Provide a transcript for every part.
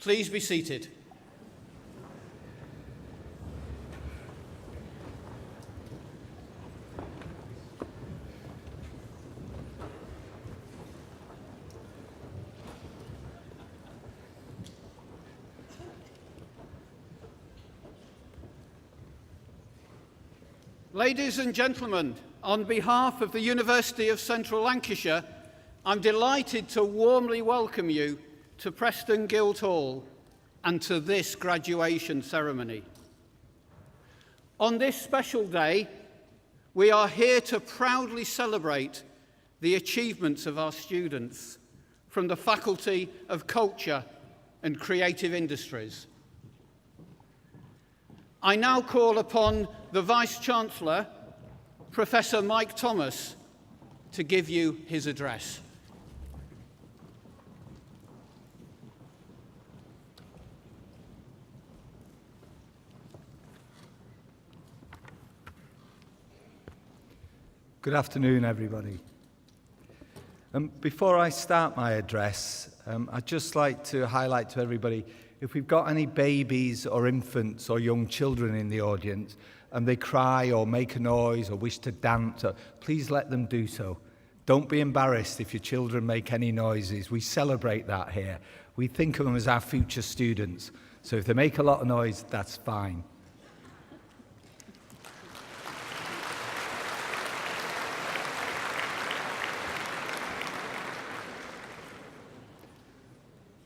Please be seated. Ladies and gentlemen, on behalf of the University of Central Lancashire, I'm delighted to warmly welcome you to Preston Guildhall and to this graduation ceremony. On this special day, we are here to proudly celebrate the achievements of our students from the Faculty of Culture and Creative Industries. I now call upon the Vice-Chancellor, Professor Mike Thomas, to give you his address. Good afternoon, everybody. Before I start my address, I'd just like to highlight to everybody, if we've got any babies or infants or young children in the audience and they cry or make a noise or wish to dance, please let them do so. Don't be embarrassed if your children make any noises. We celebrate that here. We think of them as our future students. So if they make a lot of noise, that's fine.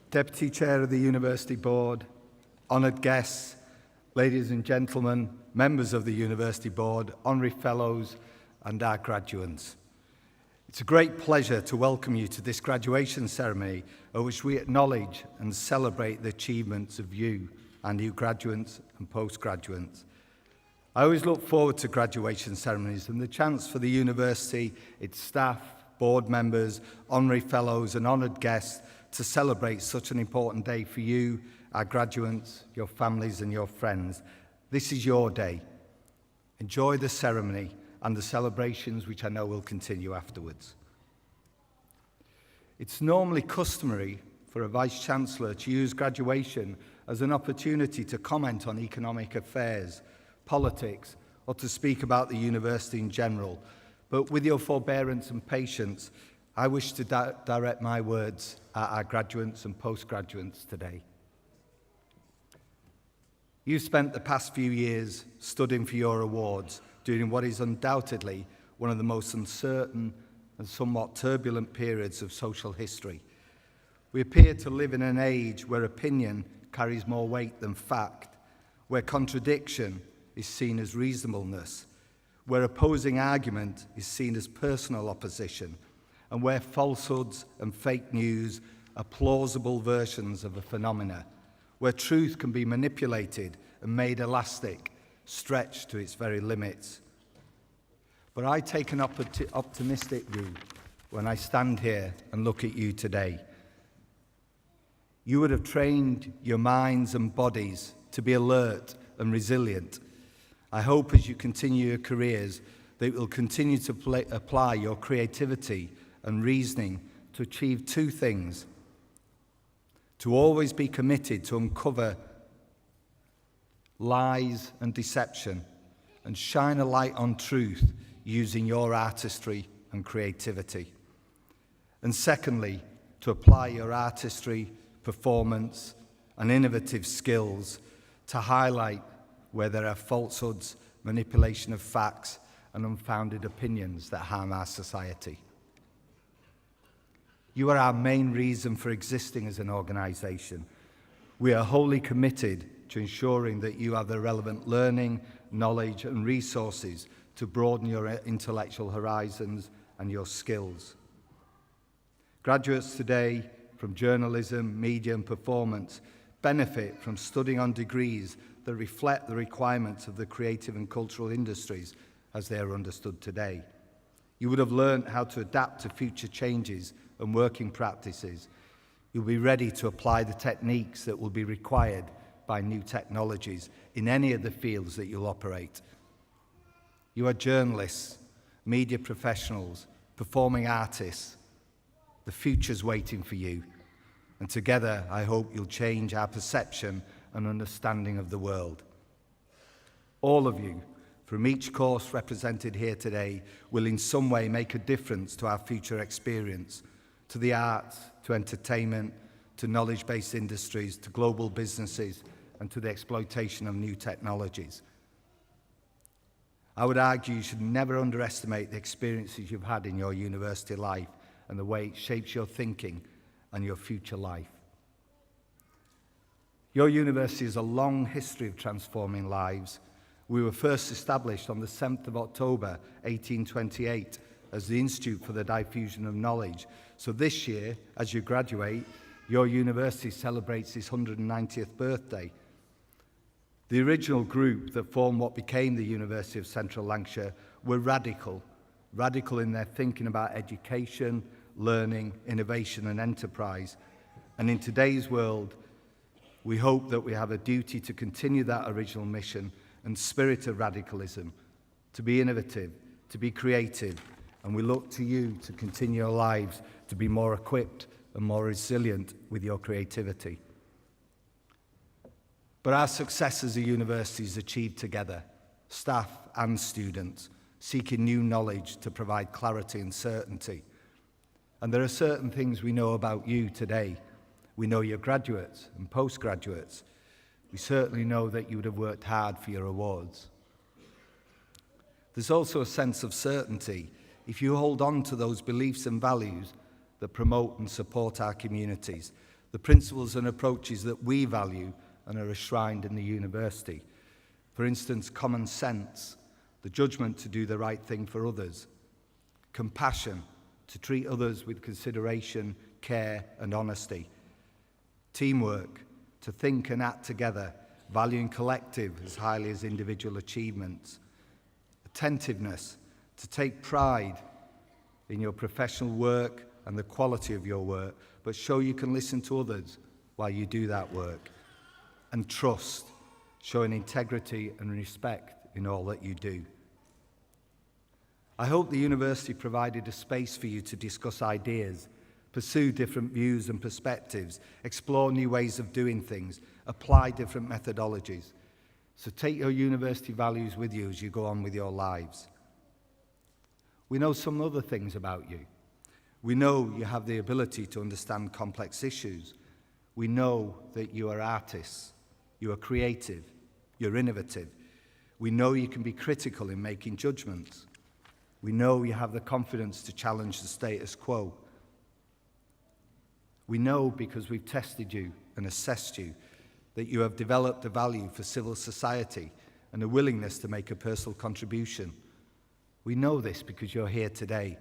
Deputy Chair of the University Board, honoured guests, ladies and gentlemen, members of the University Board, honorary fellows and our graduates. It's a great pleasure to welcome you to this graduation ceremony at which we acknowledge and celebrate the achievements of you, our new graduates and postgraduates. I always look forward to graduation ceremonies and the chance for the university, its staff, board members, honorary fellows and honoured guests to celebrate such an important day for you, our graduates, your families and your friends. This is your day. Enjoy the ceremony and the celebrations which I know will continue afterwards. It's normally customary for a Vice-Chancellor to use graduation as an opportunity to comment on economic affairs, politics, or to speak about the university in general. But with your forbearance and patience, I wish to direct my words at our graduates and postgraduates today. You've spent the past few years studying for your awards during what is undoubtedly one of the most uncertain and somewhat turbulent periods of social history. We appear to live in an age where opinion carries more weight than fact, where contradiction is seen as reasonableness, where opposing argument is seen as personal opposition, and where falsehoods and fake news are plausible versions of a phenomena, where truth can be manipulated and made elastic, stretched to its very limits. But I take an optimistic view when I stand here and look at you today. You would have trained your minds and bodies to be alert and resilient. I hope as you continue your careers that you will continue to apply your creativity and reasoning to achieve two things: to always be committed to uncover lies and deception and shine a light on truth using your artistry and creativity. And secondly, to apply your artistry, performance and innovative skills to highlight where there are falsehoods, manipulation of facts and unfounded opinions that harm our society. You are our main reason for existing as an organisation. We are wholly committed to ensuring that you have the relevant learning, knowledge and resources to broaden your intellectual horizons and your skills. Graduates today from journalism, media and performance benefit from studying on degrees that reflect the requirements of the creative and cultural industries as they are understood today. You would have learned how to adapt to future changes and working practices. You'll be ready to apply the techniques that will be required by new technologies in any of the fields that you'll operate. You are journalists, media professionals, performing artists. The future's waiting for you. And together, I hope you'll change our perception and understanding of the world. All of you, from each course represented here today, will in some way make a difference to our future experience, to the arts, to entertainment, to knowledge-based industries, to global businesses, and to the exploitation of new technologies. I would argue you should never underestimate the experiences you've had in your university life and the way it shapes your thinking and your future life. Your university has a long history of transforming lives. We were first established on the 7th of October, 1828, as the Institute for the Diffusion of Knowledge. So this year, as you graduate, your university celebrates its 190th birthday. The original group that formed what became the University of Central Lancashire were radical in their thinking about education, learning, innovation and enterprise. And in today's world, we hope that we have a duty to continue that original mission and spirit of radicalism, to be innovative, to be creative, and we look to you to continue your lives to be more equipped and more resilient with your creativity. But our success as a university is achieved together, staff and students, seeking new knowledge to provide clarity and certainty. And there are certain things we know about you today. We know your graduates and postgraduates. We certainly know that you would have worked hard for your awards. There's also a sense of certainty if you hold on to those beliefs and values that promote and support our communities, the principles and approaches that we value and are enshrined in the university. For instance, common sense, the judgment to do the right thing for others, compassion, to treat others with consideration, care and honesty, teamwork, to think and act together, valuing collective as highly as individual achievements, attentiveness, to take pride in your professional work and the quality of your work, but show you can listen to others while you do that work, and trust, showing integrity and respect in all that you do. I hope the university provided a space for you to discuss ideas, pursue different views and perspectives, explore new ways of doing things, apply different methodologies. So take your university values with you as you go on with your lives. We know some other things about you. We know you have the ability to understand complex issues. We know that you are artists, you are creative, you're innovative. We know you can be critical in making judgments. We know you have the confidence to challenge the status quo. We know, because we've tested you and assessed you, that you have developed a value for civil society and a willingness to make a personal contribution. We know this because you're here today.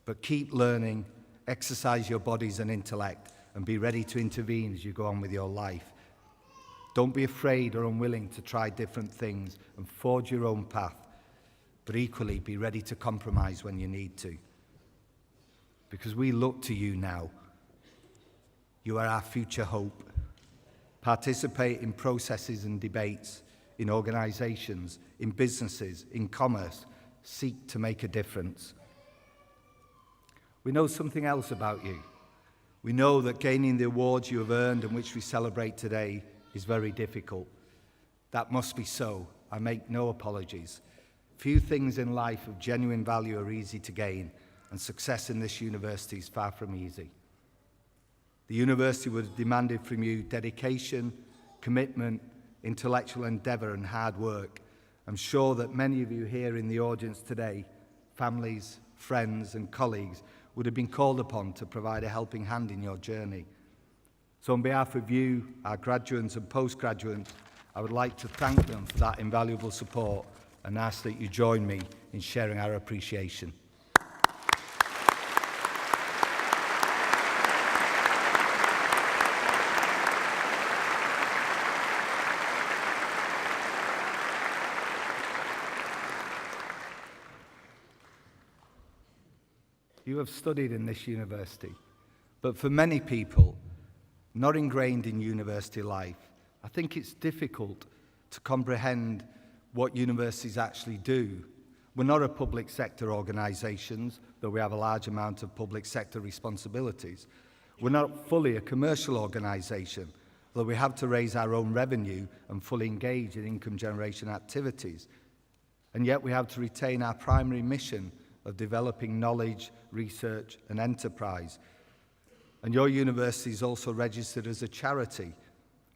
But keep learning, exercise your bodies and intellect, and be ready to intervene as you go on with your life. Don't be afraid or unwilling to try different things and forge your own path, but equally be ready to compromise when you need to. Because we look to you now. You are our future hope. Participate in processes and debates, in organisations, in businesses, in commerce. Seek to make a difference. We know something else about you. We know that gaining the awards you have earned and which we celebrate today is very difficult. That must be so. I make no apologies. Few things in life of genuine value are easy to gain, and success in this university is far from easy. The university would have demanded from you dedication, commitment, intellectual endeavour and hard work. I'm sure that many of you here in the audience today, families, friends and colleagues, would have been called upon to provide a helping hand in your journey. So on behalf of you, our graduates and postgraduates, I would like to thank them for that invaluable support and ask that you join me in sharing our appreciation. You have studied in this university, but for many people, not ingrained in university life, I think it's difficult to comprehend what universities actually do. We're not a public sector organisation, though we have a large amount of public sector responsibilities. We're not fully a commercial organisation, though we have to raise our own revenue and fully engage in income generation activities. And yet we have to retain our primary mission of developing knowledge, research and enterprise. And your university is also registered as a charity,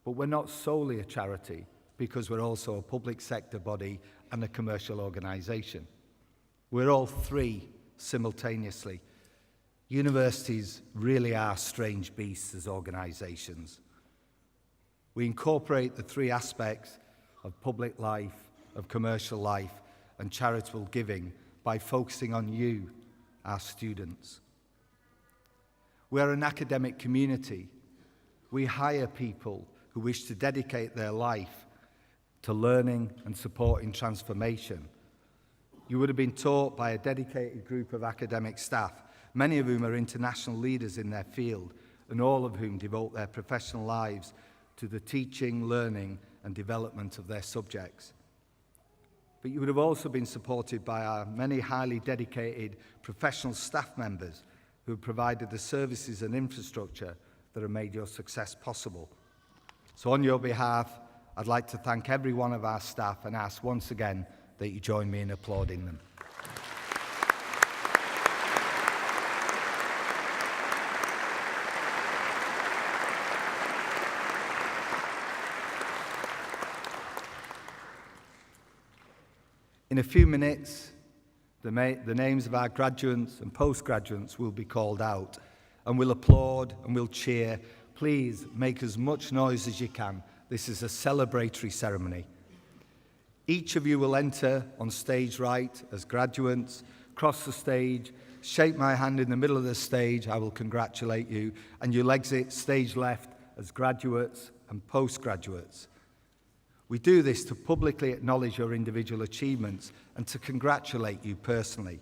but we're not solely a charity because we're also a public sector body and a commercial organisation. We're all three simultaneously. Universities really are strange beasts as organisations. We incorporate the three aspects of public life, of commercial life and charitable giving by focusing on you, our students. We are an academic community. We hire people who wish to dedicate their life to learning and supporting transformation. You would have been taught by a dedicated group of academic staff, many of whom are international leaders in their field, and all of whom devote their professional lives to the teaching, learning, and development of their subjects. But you would have also been supported by our many highly dedicated professional staff members who have provided the services and infrastructure that have made your success possible. So on your behalf, I'd like to thank every one of our staff and ask once again that you join me in applauding them. In a few minutes, the names of our graduates and postgraduates will be called out, and we'll applaud and we'll cheer. Please make as much noise as you can. This is a celebratory ceremony. Each of you will enter on stage right as graduates, cross the stage, shake my hand in the middle of the stage, I will congratulate you, and you'll exit stage left as graduates and postgraduates. We do this to publicly acknowledge your individual achievements and to congratulate you personally.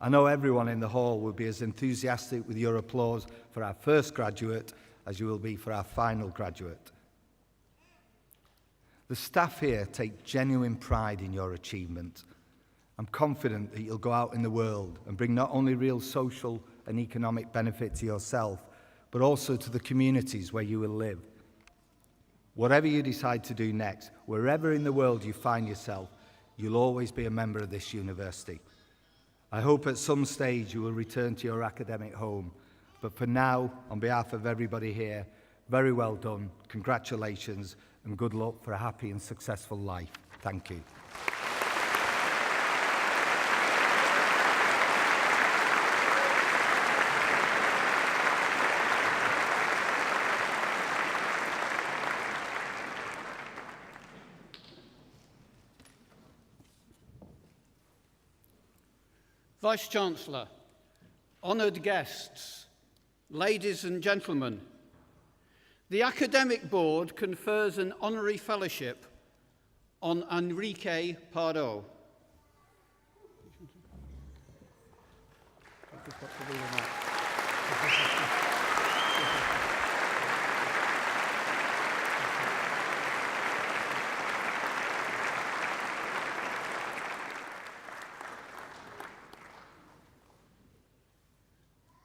I know everyone in the hall will be as enthusiastic with your applause for our first graduate as you will be for our final graduate. The staff here take genuine pride in your achievement. I'm confident that you'll go out in the world and bring not only real social and economic benefit to yourself, but also to the communities where you will live. Whatever you decide to do next, wherever in the world you find yourself, you'll always be a member of this university. I hope at some stage you will return to your academic home. But for now, on behalf of everybody here, very well done, congratulations, and good luck for a happy and successful life. Thank you. Vice-Chancellor, honoured guests, ladies and gentlemen, the Academic Board confers an honorary fellowship on Enrique Pardo.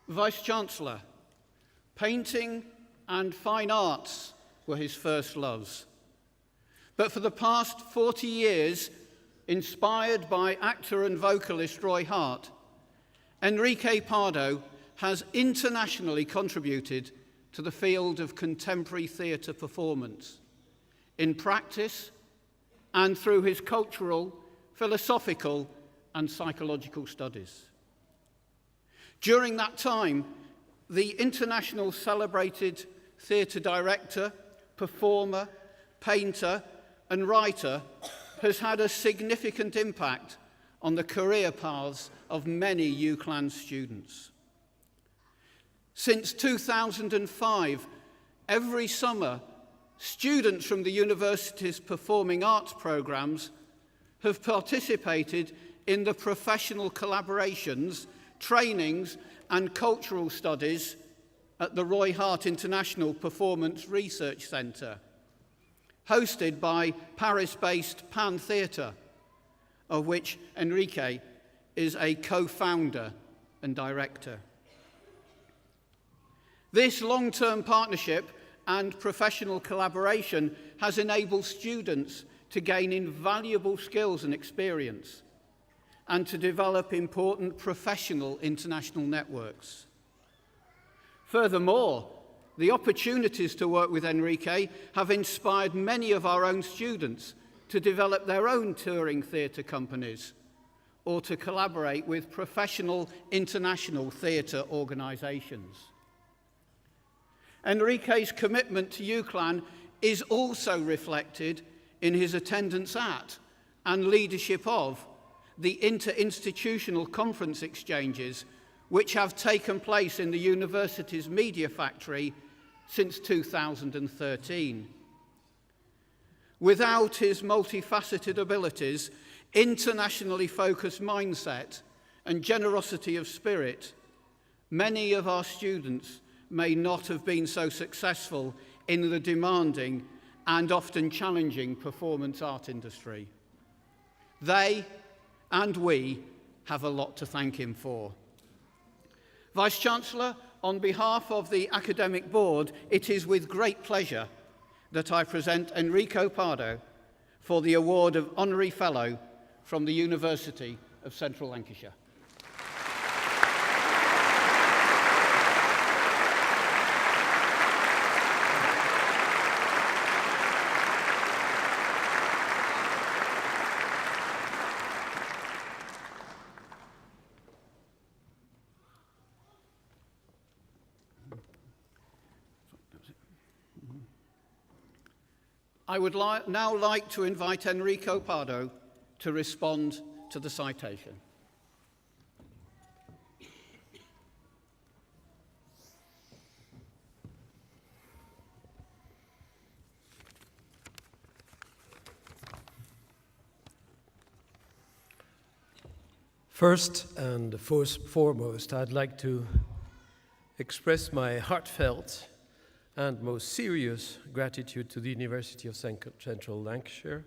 Vice-Chancellor, painting and fine arts were his first loves. But for the past 40 years, inspired by actor and vocalist Roy Hart, Enrique Pardo has internationally contributed to the field of contemporary theatre performance, in practice and through his cultural, philosophical and psychological studies. During that time, the international celebrated theatre director, performer, painter, and writer has had a significant impact on the career paths of many UCLan students. Since 2005, every summer, students from the university's performing arts programs have participated in the professional collaborations, trainings and cultural studies at the Roy Hart International Performance Research Centre, hosted by Paris-based Pan Theatre, of which Enrique is a co-founder and director. This long-term partnership and professional collaboration has enabled students to gain invaluable skills and experience and to develop important professional international networks. Furthermore, the opportunities to work with Enrique have inspired many of our own students to develop their own touring theatre companies or to collaborate with professional international theatre organisations. Enrique's commitment to UCLAN is also reflected in his attendance at and leadership of the interinstitutional conference exchanges which have taken place in the university's media factory since 2013. Without his multifaceted abilities, internationally focused mindset, and generosity of spirit, many of our students may not have been so successful in the demanding and often challenging performance art industry. They and we have a lot to thank him for. Vice-Chancellor, on behalf of the Academic Board, it is with great pleasure that I present Enrico Pardo for the award of Honorary Fellow from the University of Central Lancashire. I would now like to invite Enrico Pardo to respond to the citation. First and foremost, I'd like to express my heartfelt and most serious gratitude to the University of Central Lancashire,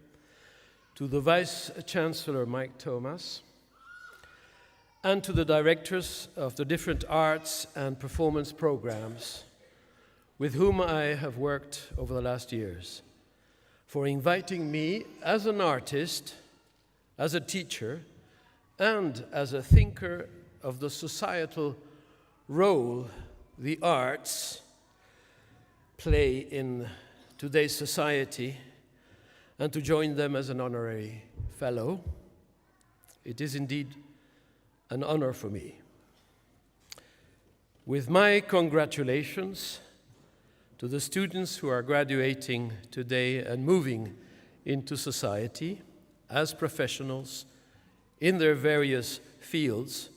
to the Vice-Chancellor Mike Thomas, and to the directors of the different arts and performance programs with whom I have worked over the last years, for inviting me as an artist, as a teacher, and as a thinker of the societal role the arts play in today's society, and to join them as an honorary fellow. It is indeed an honor for me. With my congratulations to the students who are graduating today and moving into society as professionals in their various fields,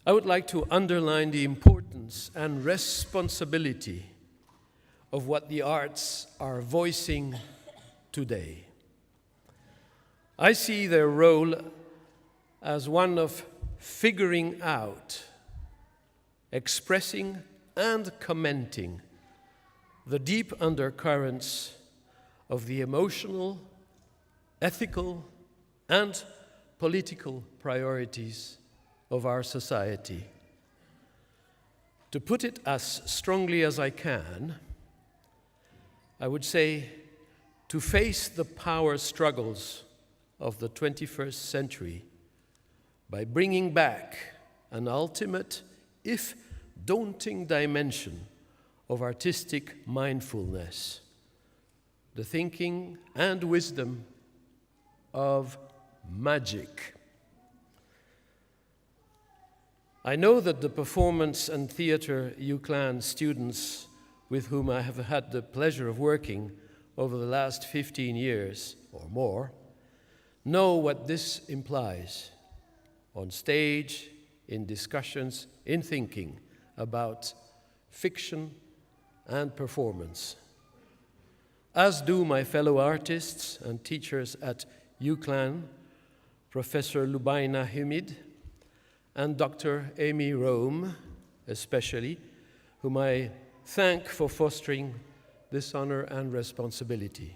I would like to underline the importance and responsibility of what the arts are voicing today. I see their role as one of figuring out, expressing, and commenting the deep undercurrents of the emotional, ethical, and political priorities of our society. To put it as strongly as I can, I would say to face the power struggles of the 21st century by bringing back an ultimate, if daunting, dimension of artistic mindfulness, the thinking and wisdom of magic. I know that the performance and theatre UCLAN students with whom I have had the pleasure of working over the last 15 years or more know what this implies on stage, in discussions, in thinking about fiction and performance. As do my fellow artists and teachers at UCLAN, Professor Lubaina Humid and Dr. Amy Rome, especially, whom I thank for fostering this honor and responsibility.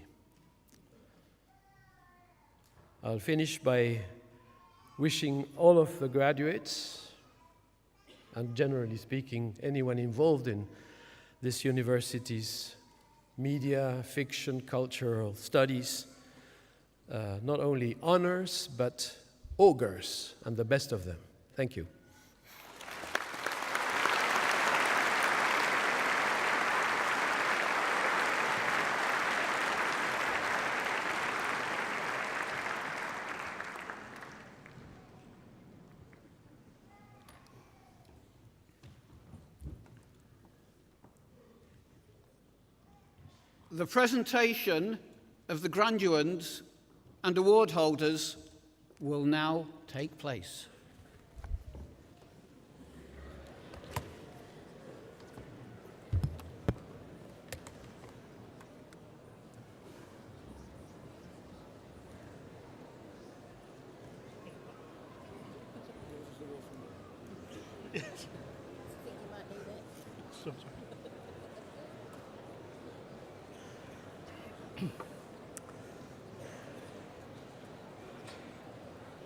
I'll finish by wishing all of the graduates and generally speaking, anyone involved in this university's media, fiction, cultural studies, not only honors, but augurs, and the best of them. Thank you. The presentation of the graduands and award holders will now take place.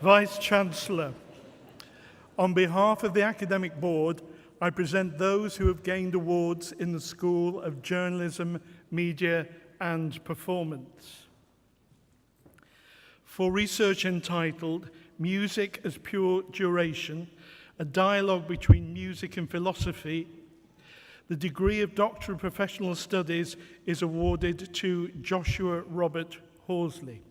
Vice-Chancellor, on behalf of the Academic Board, I present those who have gained awards in the School of Journalism, Media and Performance. For research entitled Music as Pure Duration, a dialogue between music and philosophy, the degree of Doctor of Professional Studies is awarded to Joshua Robert Horsley.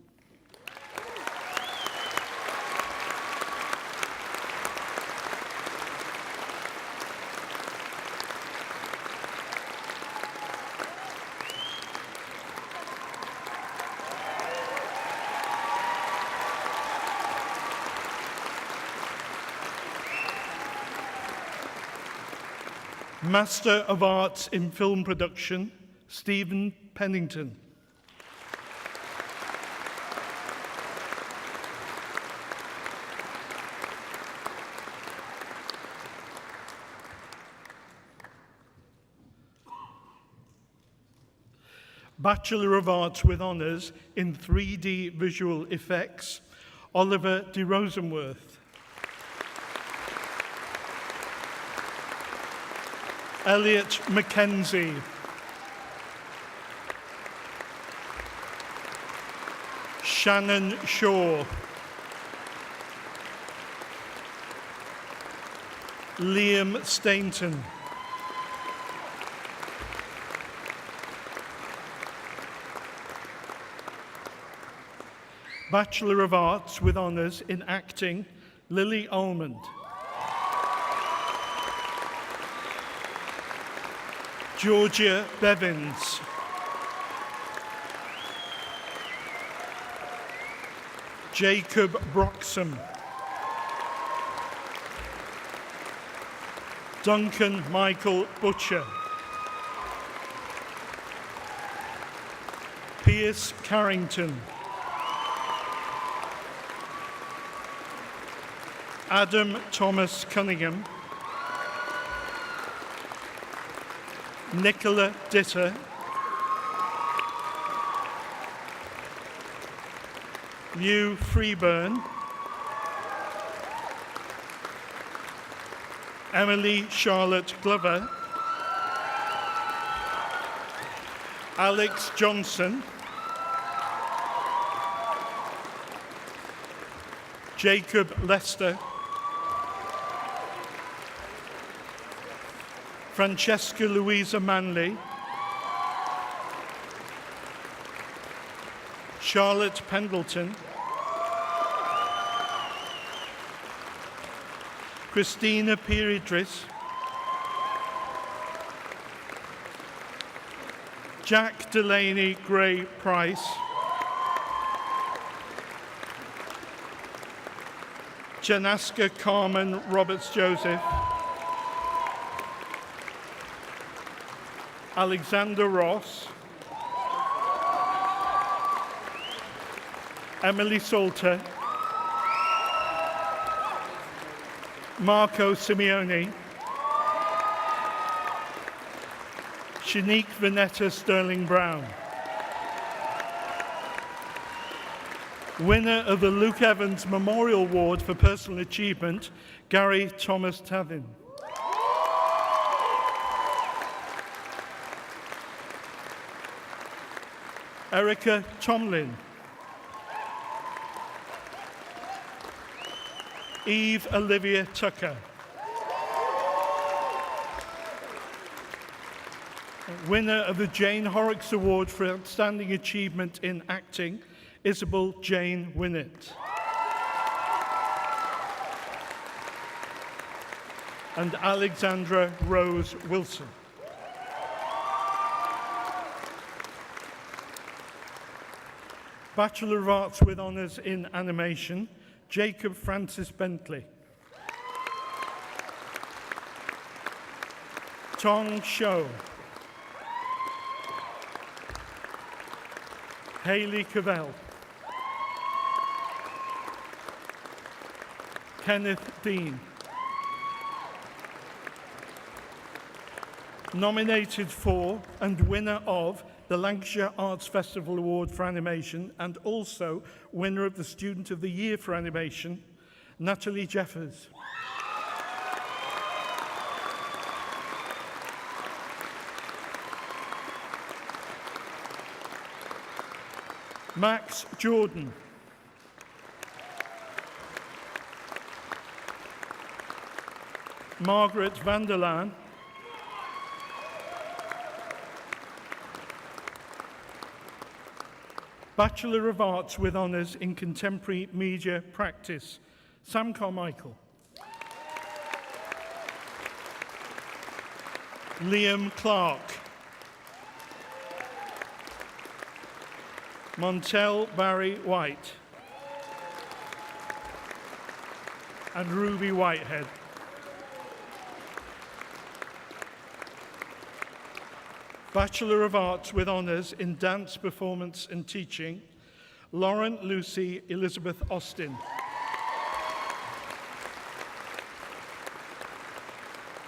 Master of Arts in Film Production, Stephen Pennington. Bachelor of Arts with Honours in 3D Visual Effects, Oliver de Rosenworth. Elliot Mackenzie. Shannon Shaw. Liam Stainton. Bachelor of Arts with Honours in Acting, Lily Almond. Georgia Bevins. Jacob Broxham. Duncan Michael Butcher. Piers Carrington. Adam Thomas Cunningham. Nicola Ditter. Hugh Freeburn. Emily Charlotte Glover. Alex Johnson. Jacob Lester. Francesca Louisa Manley. Charlotte Pendleton. Christina Piridris. Jack Delaney Gray Price. Janaska Carmen Roberts Joseph. Alexander Ross. Emily Salter. Marco Simeone. Shanique Vanetta Sterling Brown. Winner of the Luke Evans Memorial Award for Personal Achievement, Gary Thomas Tavin. Erica Tomlin. Eve Olivia Tucker. Winner of the Jane Horrocks Award for Outstanding Achievement in Acting, Isabel Jane Winnett. And Alexandra Rose Wilson. Bachelor of Arts with Honours in Animation, Jacob Francis Bentley. Tong Shou. Hayley Cavell. Kenneth Dean. Nominated for and winner of the Lancashire Arts Festival Award for Animation and also winner of the Student of the Year for Animation, Natalie Jeffers. Max Jordan. Margaret Vanderlaan. Bachelor of Arts with Honours in Contemporary Media Practice, Sam Carmichael. Liam Clark. Montel Barry White. And Ruby Whitehead. Bachelor of Arts with Honours in Dance, Performance and Teaching, Lauren Lucy Elizabeth Austin.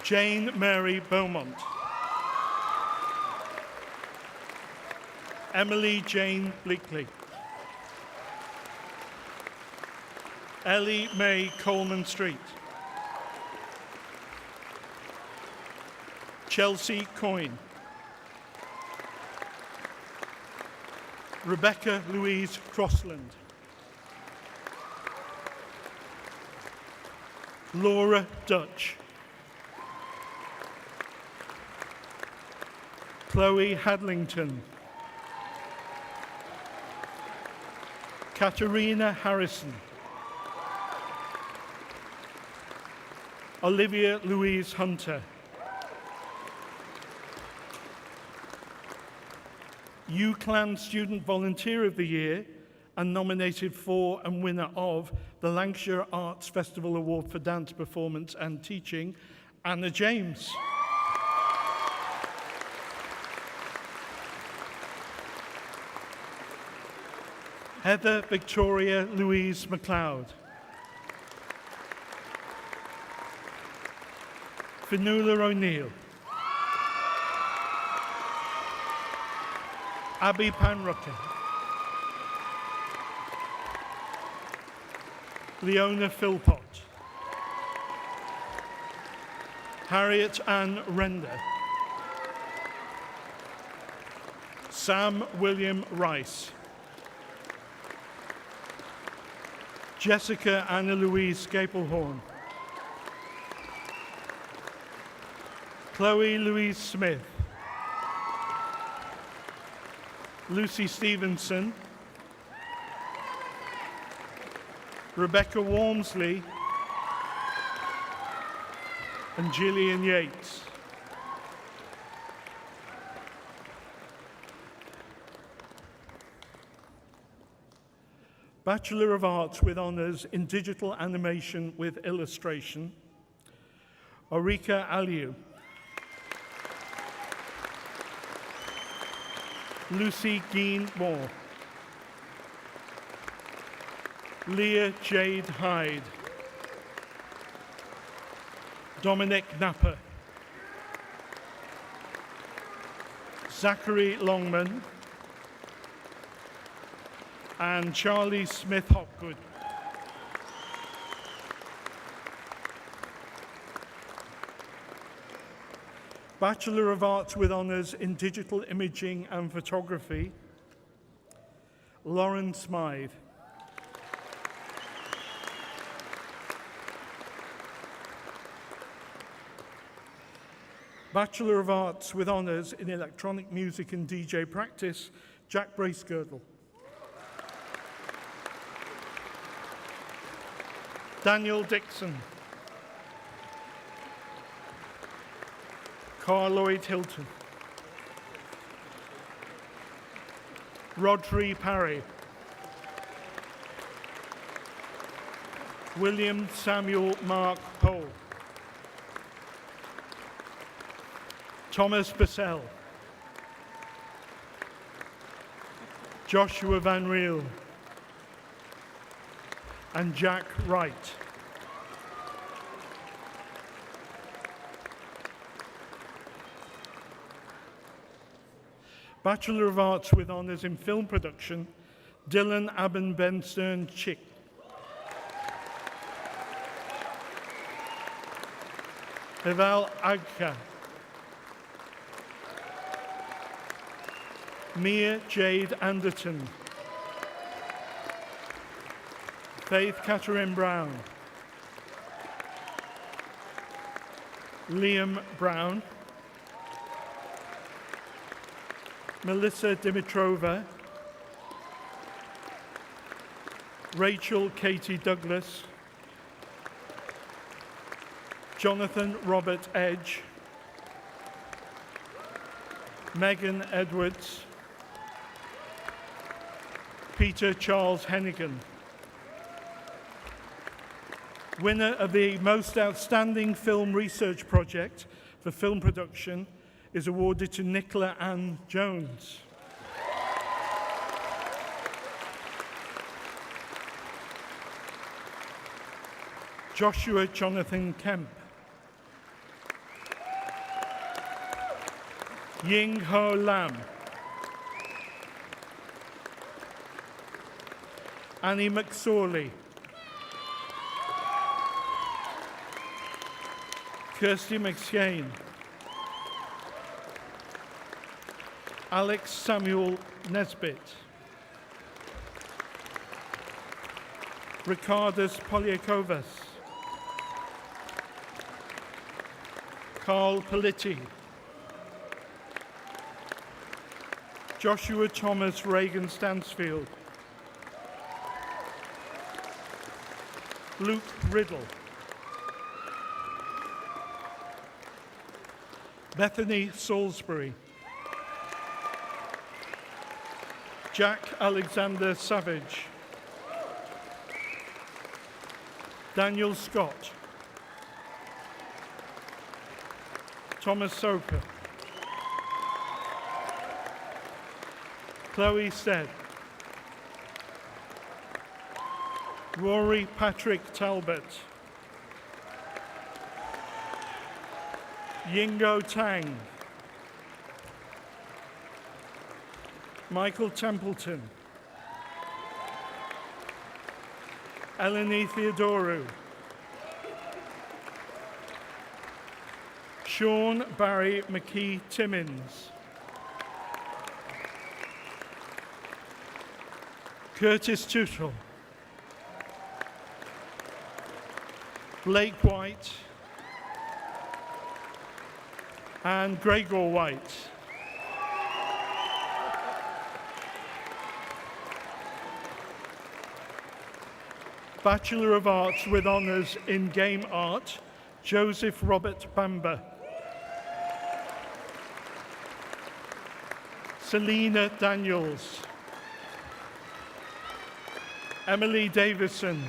Jane Mary Beaumont. Emily Jane Bleakley. Ellie Mae Coleman Street. Chelsea Coyne. Rebecca Louise Crossland. Laura Dutch. Chloe Hadlington. Katerina Harrison. Olivia Louise Hunter. UCLan Student Volunteer of the Year and nominated for and winner of the Lancashire Arts Festival Award for Dance, Performance and Teaching, Anna James. Heather Victoria Louise MacLeod. Fionnuala O'Neill. Abby Panrucker. Leona Philpott. Harriet Ann Render. Sam William Rice. Jessica Anna Louise Scaplehorn. Chloe Louise Smith. Lucy Stevenson. Rebecca Walmsley. And Gillian Yates. Bachelor of Arts with Honours in Digital Animation with Illustration, Orika Aliu. Lucy Geen Moore. Leah Jade Hyde. Dominic Napper. Zachary Longman. And Charlie Smith Hopgood. Bachelor of Arts with Honours in Digital Imaging and Photography, Lauren Smythe. Bachelor of Arts with Honours in Electronic Music and DJ Practice, Jack Bracegirdle. Daniel Dixon. Carl Lloyd Hilton. Rodri Parry. William Samuel Mark Pohl. Thomas Bassell. Joshua Van Riel. And Jack Wright. Bachelor of Arts with Honours in Film Production, Dylan Aben Ben-Stern Chick. Eval Agka. Mia Jade Anderton. Faith Catherine Brown. Liam Brown. Melissa Dimitrova. Rachel Katie Douglas. Jonathan Robert Edge. Megan Edwards. Peter Charles Hennigan. Winner of the Most Outstanding Film Research Project for Film Production is awarded to Nicola Ann Jones. Joshua Jonathan Kemp. Ying Ho Lam. Annie McSorley. Kirsty McSkane. Alex Samuel Nesbitt. Ricardas Poliakovas. Carl Politti. Joshua Thomas Reagan Stansfield. Luke Riddle. Bethany Salisbury. Jack Alexander Savage. Daniel Scott. Thomas Soper. Chloe Stead. Rory Patrick Talbot. Yingo Tang. Michael Templeton. Eleni Theodorou. Sean Barry McKee Timmins. Curtis Tuttle. Blake White. And Gregor White. Bachelor of Arts with Honours in Game Art, Joseph Robert Bamba. Selena Daniels. Emily Davison.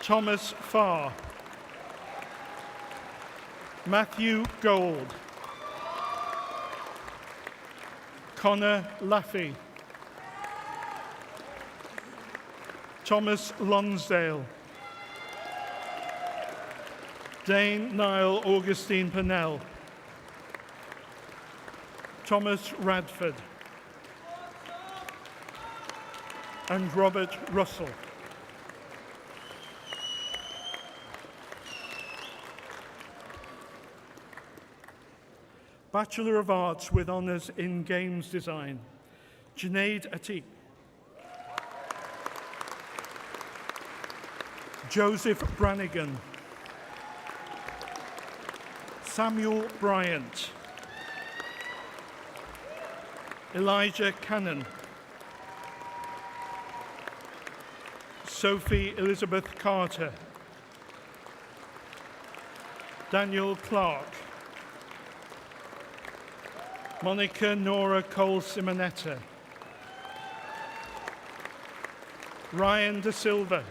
Thomas Farr. Matthew Gold. Connor Laffey. Thomas Lonsdale. Dane Niall Augustine Pennell. Thomas Radford. And Robert Russell. Bachelor of Arts with Honours in Games Design, Junaid Atiq. Joseph Brannigan. Samuel Bryant. Elijah Cannon. Sophie Elizabeth Carter. Daniel Clark. Monica Nora Cole Simonetta. Ryan De Silva.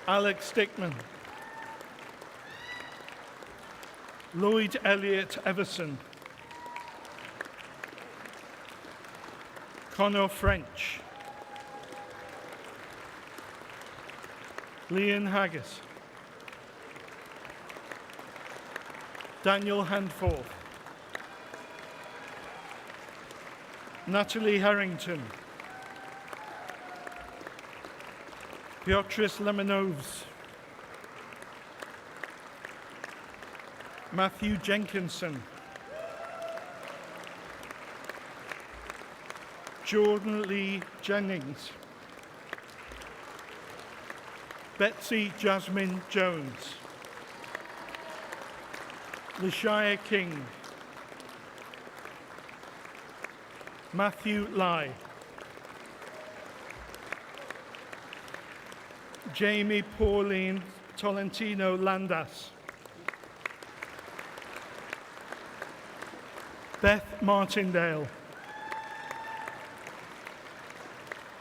Alex Dickman. Lloyd Elliott Everson. Connor French. Leon Haggis. Daniel Handforth. Natalie Harrington. Beatrice Lemonovs. Matthew Jenkinson. Jordan Lee Jennings. Betsy Jasmine Jones. Lashia King. Matthew Lai. Jamie Pauline Tolentino Landas. Beth Martindale.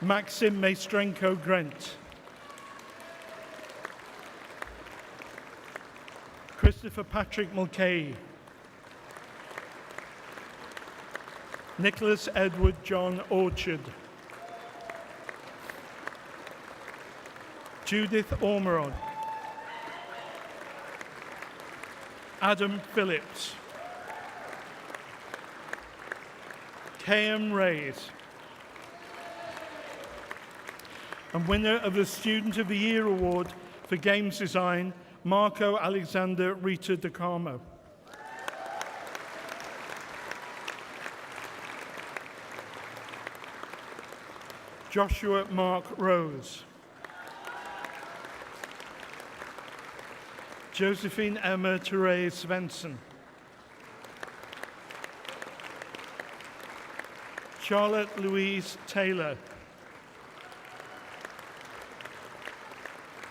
Maxim Maestrenko Grant. Christopher Patrick Mulcahy. Nicholas Edward John Orchard. Judith Ormeron. Adam Phillips. K.M. Reyes. And winner of the Student of the Year Award for Games Design, Marco Alexander Rita De Carmo. Joshua Mark Rose. Josephine Emma Therese Svensson. Charlotte Louise Taylor.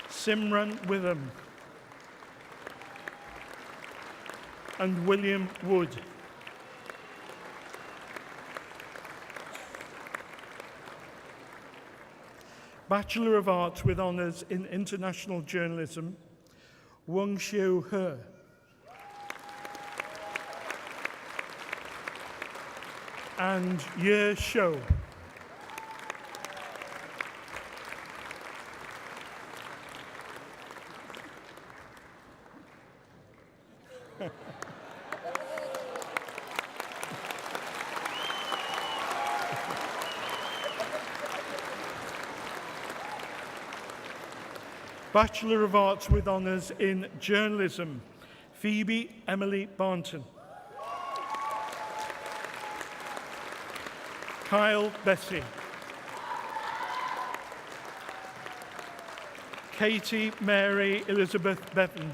Simran Witham. And William Wood. Bachelor of Arts with Honours in International Journalism, Wang Xiu He. And Ye Shou. Bachelor of Arts with Honours in Journalism, Phoebe Emily Barnton. Kyle Bessie. Katie Mary Elizabeth Bevan.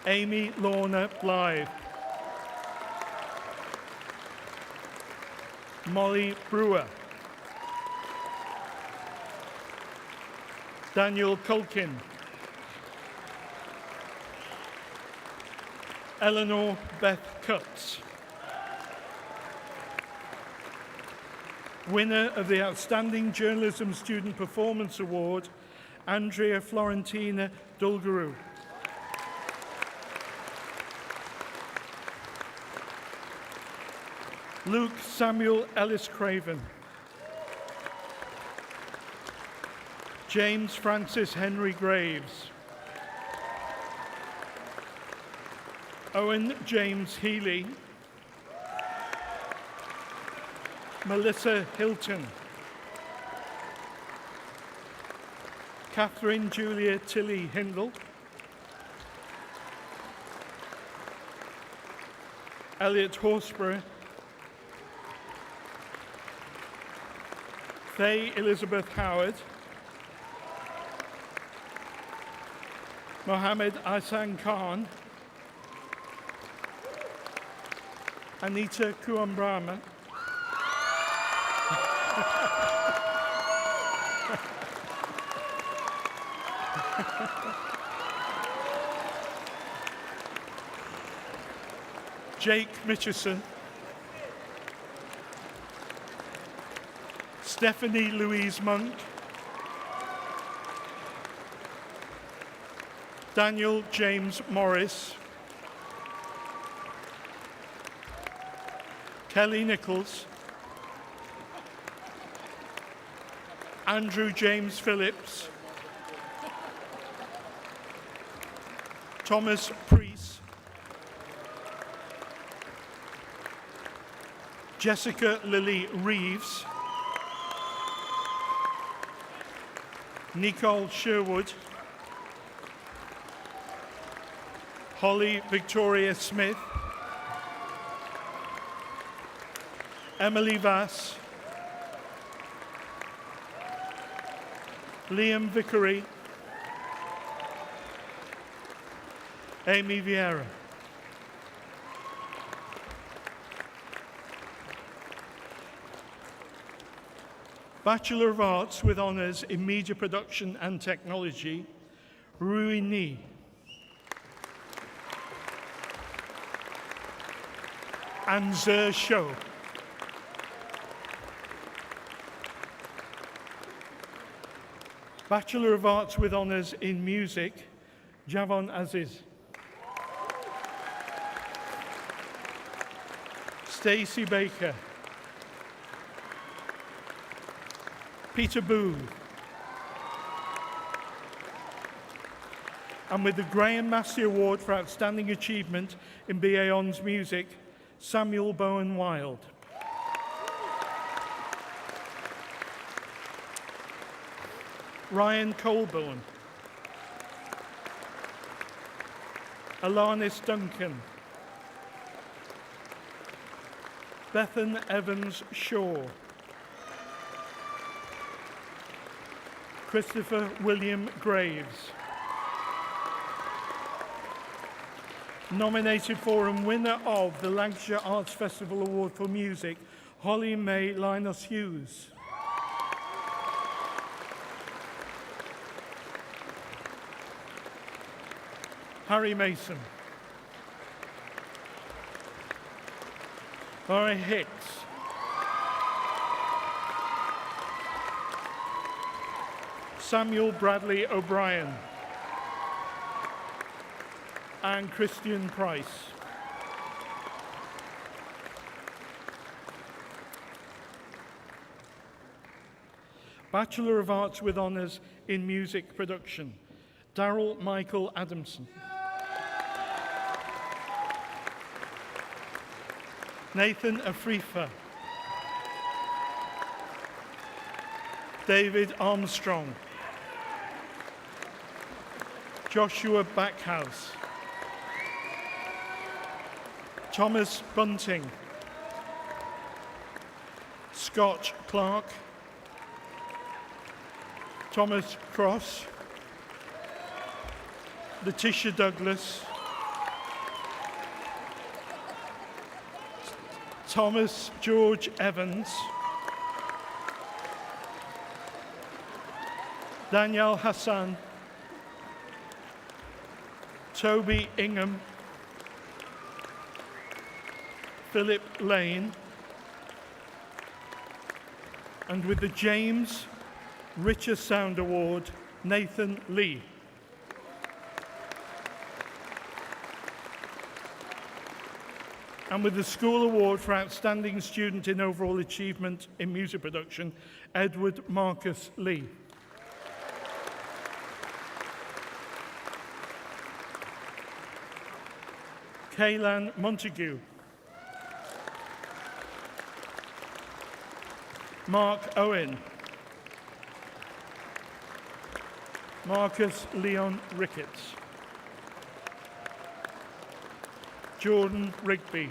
Amy Lorna Blythe. Molly Brewer. Daniel Culkin. Eleanor Beth Cutts. Winner of the Outstanding Journalism Student Performance Award, Andrea Florentina Dulguru. Luke Samuel Ellis Craven. James Francis Henry Graves. Owen James Healy. Melissa Hilton. Catherine Julia Tilly Hindle. Elliot Horsburgh, Faye Elizabeth Howard, Mohammed Ahsan Khan, Anita Kuambrama, Jake Mitchison, Stephanie Louise Monk, Daniel James Morris, Kelly Nichols, Andrew James Phillips, Thomas Priest, Jessica Lily Reeves, Nicole Sherwood, Holly Victoria Smith, Emily Vass, Liam Vickery, Amy Vieira. Bachelor of Arts with Honours in Media Production and Technology, Rui Ni. Anzer Show. Bachelor of Arts with Honours in Music, Javon Aziz. Stacey Baker. Peter Booth. And with the Graham Massey Award for Outstanding Achievement in BA Hons Music, Samuel Bowen Wild. Ryan Colburn. Alanis Duncan. Bethan Evans Shaw. Christopher William Graves. Nominated for and winner of the Lancashire Arts Festival Award for Music, Holly May Linus Hughes. Harry Mason. Laurie Hicks. Samuel Bradley O'Brien. And Christian Price. Bachelor of Arts with Honours in Music Production, Daryl Michael Adamson. Nathan Afrifa. David Armstrong. Joshua Backhouse. Thomas Bunting. Scott Clark. Thomas Cross. Letitia Douglas. Thomas George Evans. Danielle Hassan. Toby Ingham. Philip Lane. And with the James Richer Sound Award, Nathan Lee. And with the School Award for Outstanding Student in Overall Achievement in Music Production, Edward Marcus Lee. Kaylan Montague. Mark Owen. Marcus Leon Ricketts. Jordan Rigby.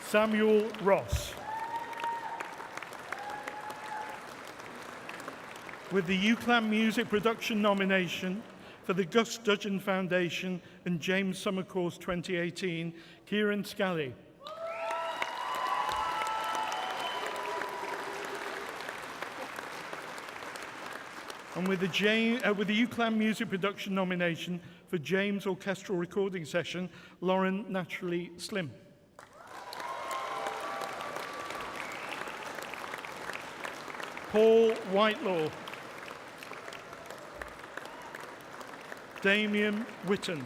Samuel Ross. With the UCLAM Music Production nomination for the Gus Dudgeon Foundation and James Summer Course 2018, Kieran Scally. And with the UCLAM Music Production nomination for James Orchestral Recording Session, Lauren Naturally Slim. Paul Whitelaw. Damien Witten.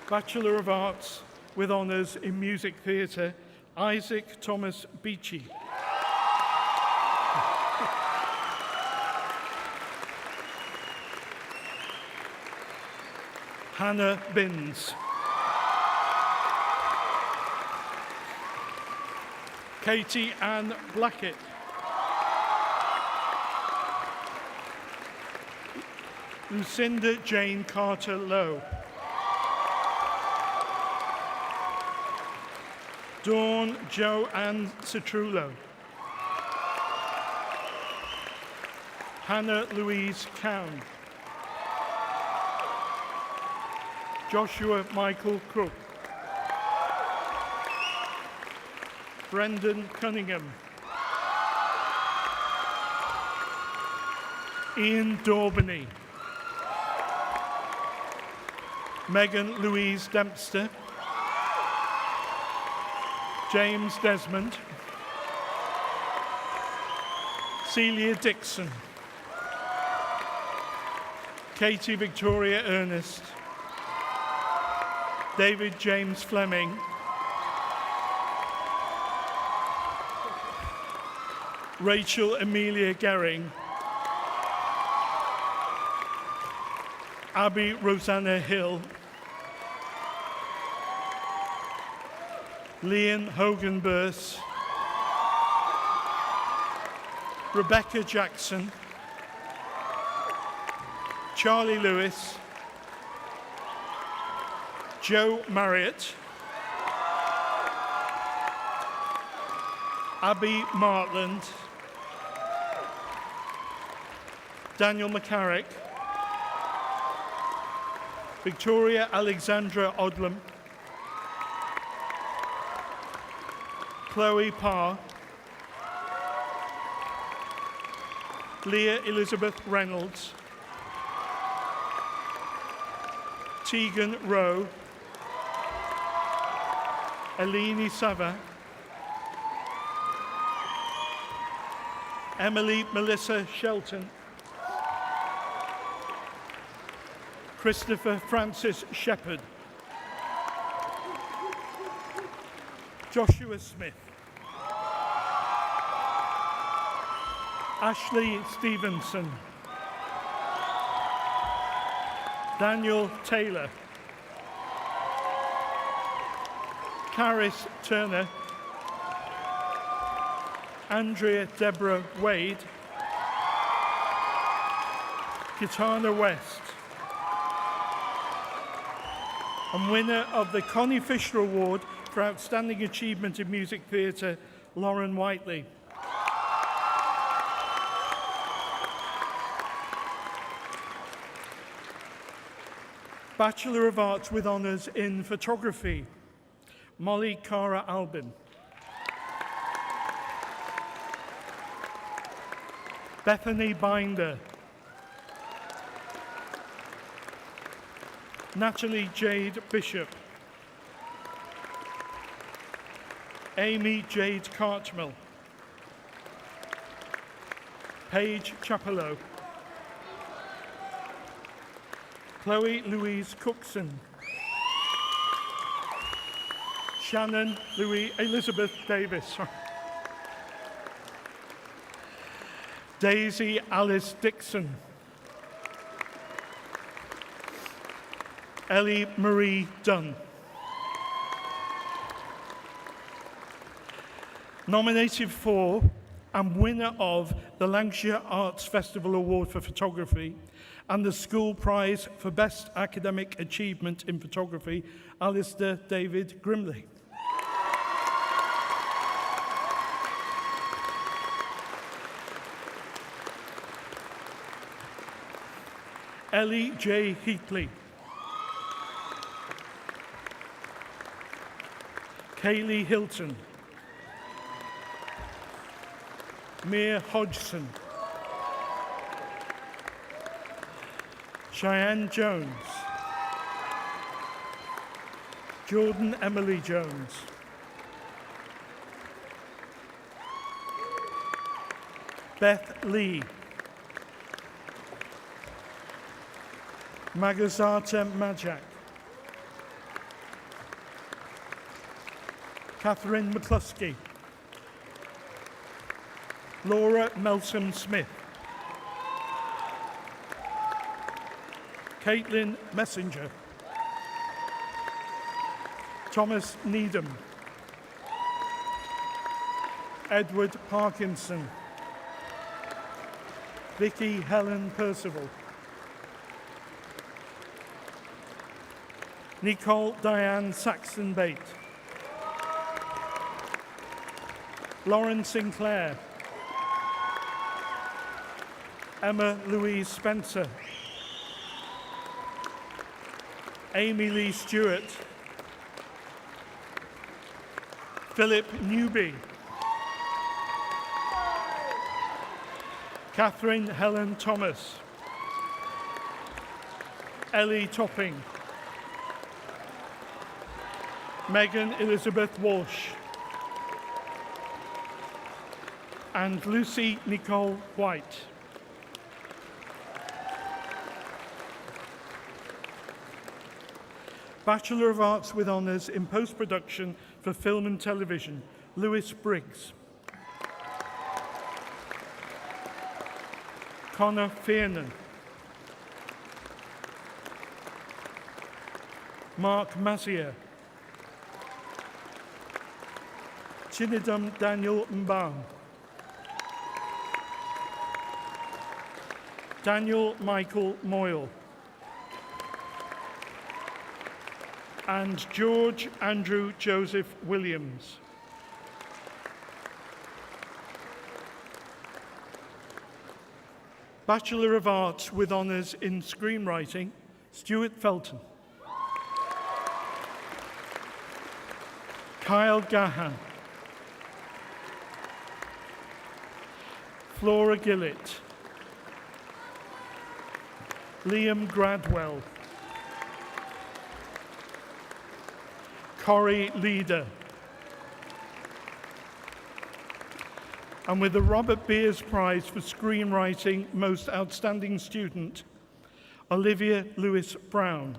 Bachelor of Arts with Honours in Music Theatre, Isaac Thomas Beachy. Hannah Binns. Katie Ann Blackett. Lucinda Jane Carter Lowe. Dawn Joanne Citrullo. Hannah Louise Cowan. Joshua Michael Crook. Brendan Cunningham. Ian Daubeny. Megan Louise Dempster. James Desmond. Celia Dixon. Katie Victoria Ernest. David James Fleming. Rachel Amelia Gehring. Abby Rosanna Hill. Leon Hogan Burse. Rebecca Jackson. Charlie Lewis. Joe Marriott. Abby Martland. Daniel McCarrick. Victoria Alexandra Odlum. Chloe Parr. Leah Elizabeth Reynolds. Tegan Rowe. Eleni Sava. Emily Melissa Shelton. Christopher Francis Shepherd. Joshua Smith. Ashley Stevenson. Daniel Taylor. Caris Turner. Andrea Deborah Wade. Kitana West. And winner of the Connie Fisher Award for Outstanding Achievement in Music Theatre, Lauren Whiteley. Bachelor of Arts with Honours in Photography, Molly Cara Albin. Bethany Binder. Natalie Jade Bishop. Amy Jade Cartmel. Paige Chapelleau. Chloe Louise Cookson. Shannon Elizabeth Davis. Daisy Alice Dixon. Ellie Marie Dunn. Nominated for and winner of the Lancashire Arts Festival Award for Photography and the School Prize for Best Academic Achievement in Photography, Alistair David Grimley. Ellie J. Heatley. Kaylee Hilton. Mia Hodgson. Cheyenne Jones. Jordan Emily Jones. Beth Lee. Magazata Majak. Catherine McCluskey. Laura Melson Smith. Caitlin Messenger. Thomas Needham. Edward Parkinson. Vicky Helen Percival. Nicole Diane Saxon-Bate. Lauren Sinclair. Emma Louise Spencer. Amy Lee Stewart. Philip Newby. Catherine Helen Thomas. Ellie Topping. Megan Elizabeth Walsh. And Lucy Nicole White. Bachelor of Arts with Honours in Post-Production for Film and Television, Lewis Briggs. Connor Fiernan. Mark Mazier. Chinidum Daniel Mbam. Daniel Michael Moyle. And George Andrew Joseph Williams. Bachelor of Arts with Honours in Screenwriting, Stuart Felton. Kyle Gahan. Flora Gillett. Liam Gradwell. Corey Leader. And with the Robert Beers Prize for Screenwriting Most Outstanding Student, Olivia Lewis Brown.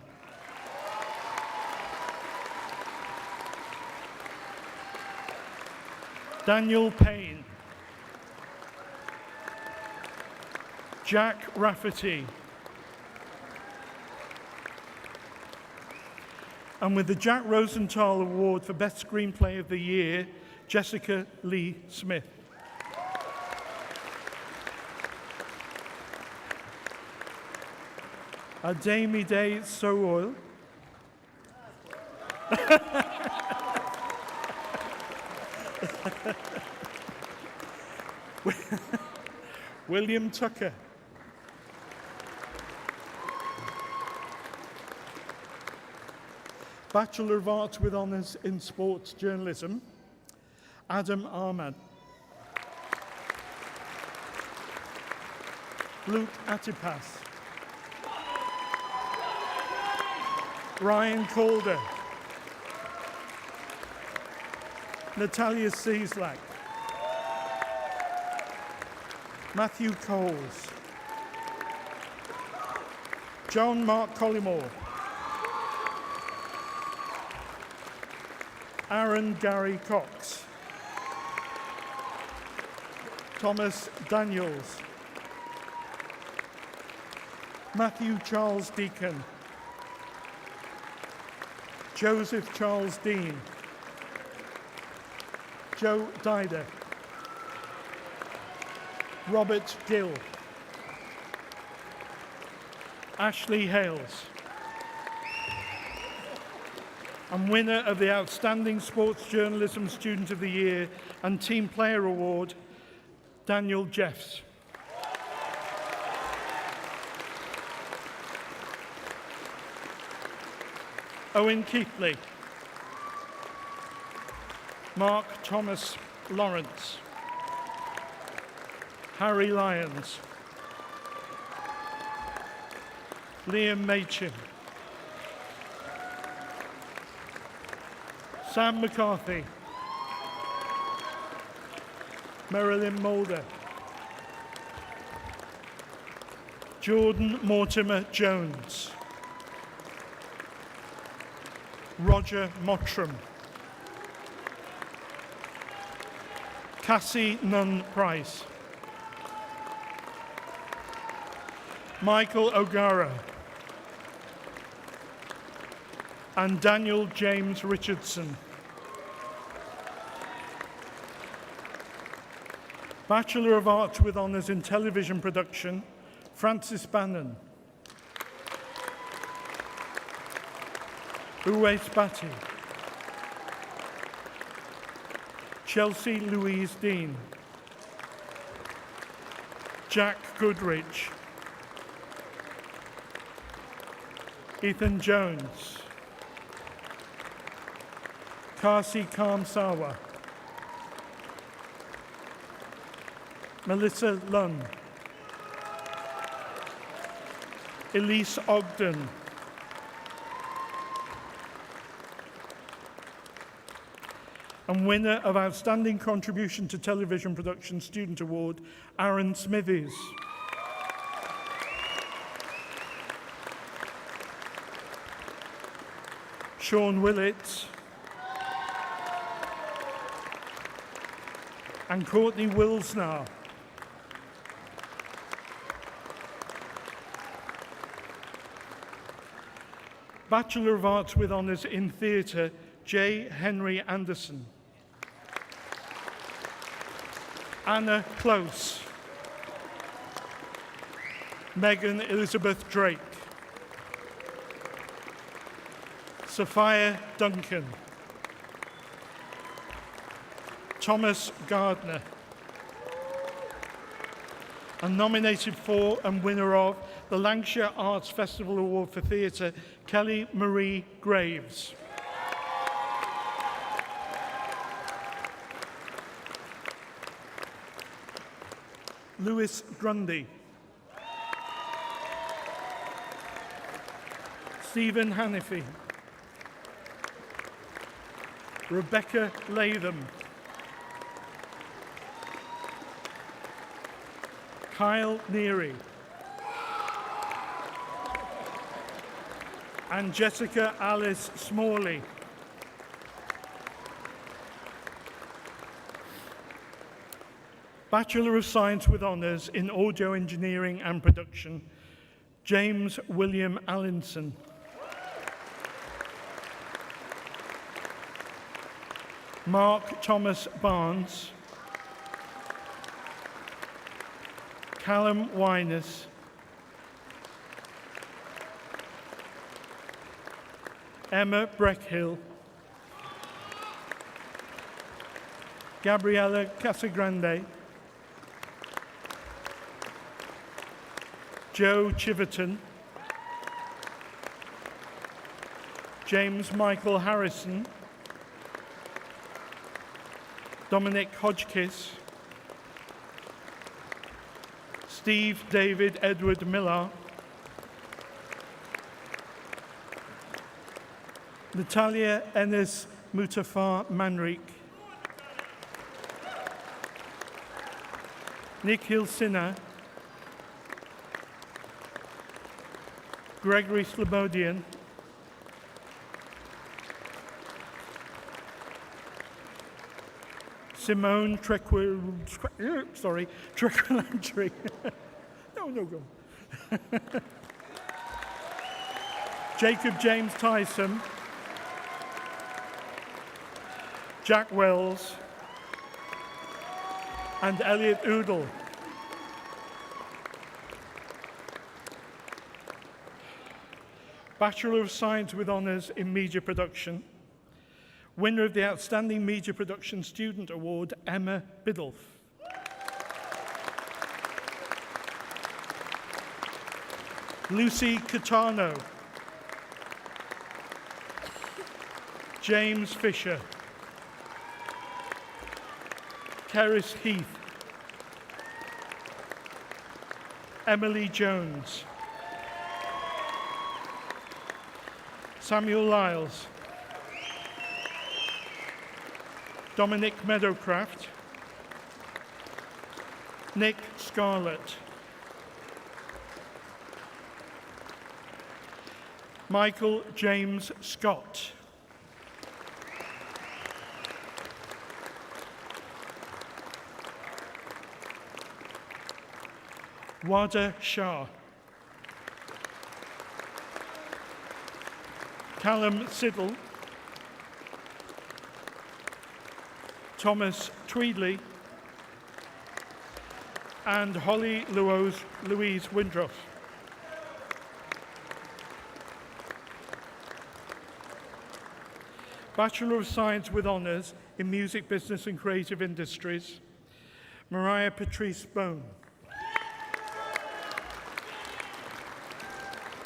Daniel Payne. Jack Rafferty. And with the Jack Rosenthal Award for Best Screenplay of the Year, Jessica Lee Smith. Ademi Day Sowell. William Tucker. Bachelor of Arts with Honours in Sports Journalism, Adam Ahmad. Luke Atipas. Ryan Calder. Natalia Cieslak. Matthew Coles. John Mark Collymore. Aaron Gary Cox. Thomas Daniels. Matthew Charles Deacon. Joseph Charles Dean. Joe Dider. Robert Gill. Ashley Hales. And winner of the Outstanding Sports Journalism Student of the Year and Team Player Award, Daniel Jeffs. Owen Keithley. Mark Thomas Lawrence. Harry Lyons. Liam Machin. Sam McCarthy. Marilyn Mulder. Jordan Mortimer Jones. Roger Mottram. Cassie Nunn Price. Michael O'Gara. And Daniel James Richardson. Bachelor of Arts with Honours in Television Production, Francis Bannon. Uwais Bati. Chelsea Louise Dean. Jack Goodrich. Ethan Jones. Kasi Kamsawa. Melissa Lunn. Elise Ogden. And winner of Outstanding Contribution to Television Production Student Award, Aaron Smithies. Sean Willits. And Courtney Wilsnar. Bachelor of Arts with Honours in Theatre, J. Henry Anderson. Anna Close. Megan Elizabeth Drake. Sophia Duncan. Thomas Gardner. And nominated for and winner of the Lancashire Arts Festival Award for Theatre, Kelly Marie Graves. Lewis Grundy. Stephen Hannifey. Rebecca Latham. Kyle Neary. And Jessica Alice Smalley. Bachelor of Science with Honours in Audio Engineering and Production, James William Allinson. Mark Thomas Barnes. Callum Winers. Emma Breckhill. Gabriella Casagrande. Joe Chiverton. James Michael Harrison. Dominic Hodgkiss. Steve David Edward Miller. Natalia Enes Mutafar Manrik. Nikhil Sinha. Gregory Slobodian. Simone Trequilantry. No, go. Jacob James Tyson. Jack Wells. And Elliot Oodle. Bachelor of Science with Honours in Media Production. Winner of the Outstanding Media Production Student Award, Emma Biddulph. Lucy Catano. James Fisher. Keris Heath. Emily Jones. Samuel Lyles. Dominic Meadowcraft. Nick Scarlett. Michael James Scott. Wada Shah. Callum Siddle. Thomas Tweedley. And Holly Louise Windroff. Bachelor of Science with Honours in Music, Business and Creative Industries, Mariah Patrice Bone.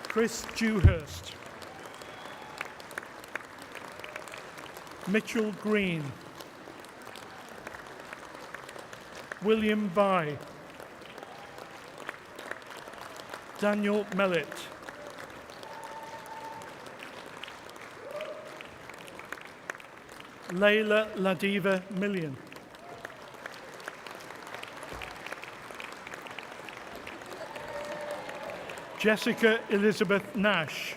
Chris Dewhurst. Mitchell Green. William Vai. Daniel Mellett. Layla Ladiva Million. Jessica Elizabeth Nash.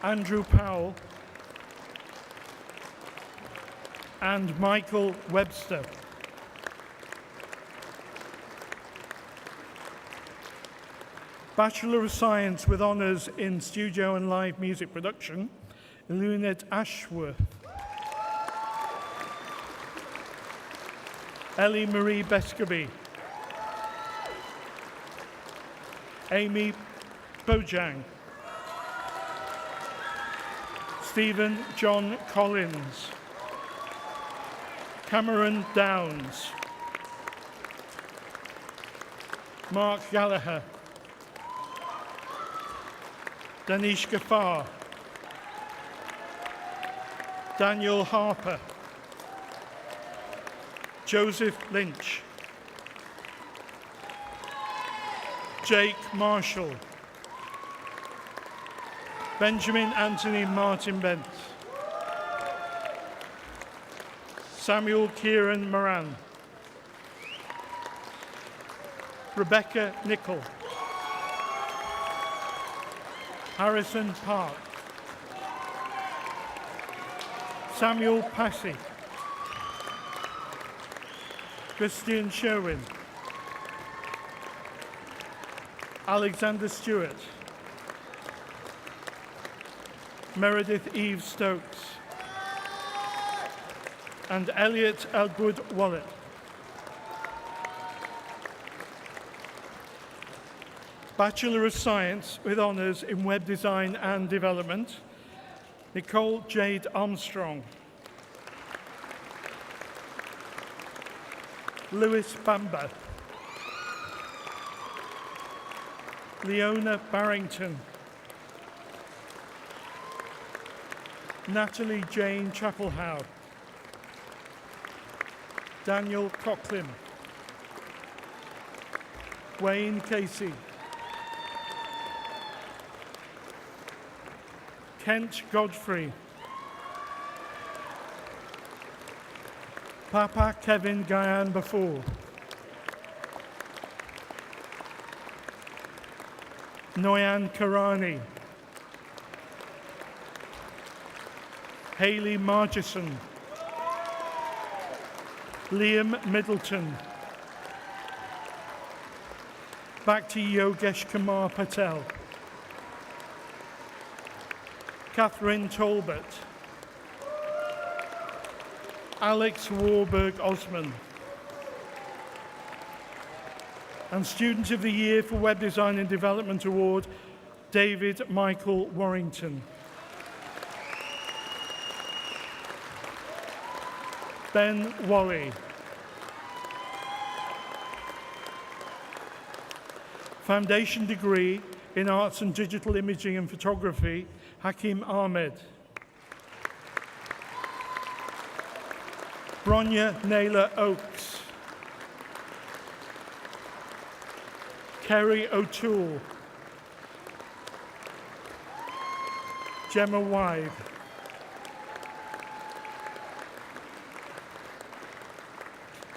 Andrew Powell. And Michael Webster. Bachelor of Science with Honours in Studio and Live Music Production, Lunette Ashworth. Ellie Marie Bescaby. Amy Bojang. Stephen John Collins. Cameron Downs. Mark Gallagher. Danish Ghaffar. Daniel Harper. Joseph Lynch. Jake Marshall. Benjamin Anthony Martin Bent. Samuel Kieran Moran. Rebecca Nichol. Harrison Park. Samuel Passy. Christian Sherwin. Alexander Stewart. Meredith Eve Stokes. And Elliot Elgood Wallet. Bachelor of Science with Honours in Web Design and Development, Nicole Jade Armstrong. Lewis Bamba. Leona Barrington. Natalie Jane Chapelhow. Daniel Coughlin. Wayne Casey. Kent Godfrey. Papa Kevin Guyan Before. Noyan Karani. Hayley Margison. Liam Middleton. Back to Yogesh Kumar Patel. Catherine Talbot. Alex Warburg Osman. And Student of the Year for Web Design and Development Award, David Michael Warrington. Ben Wally. Foundation degree in Arts and Digital Imaging and Photography, Hakim Ahmed. Bronya Naylor Oakes. Kerry O'Toole. Gemma Wythe.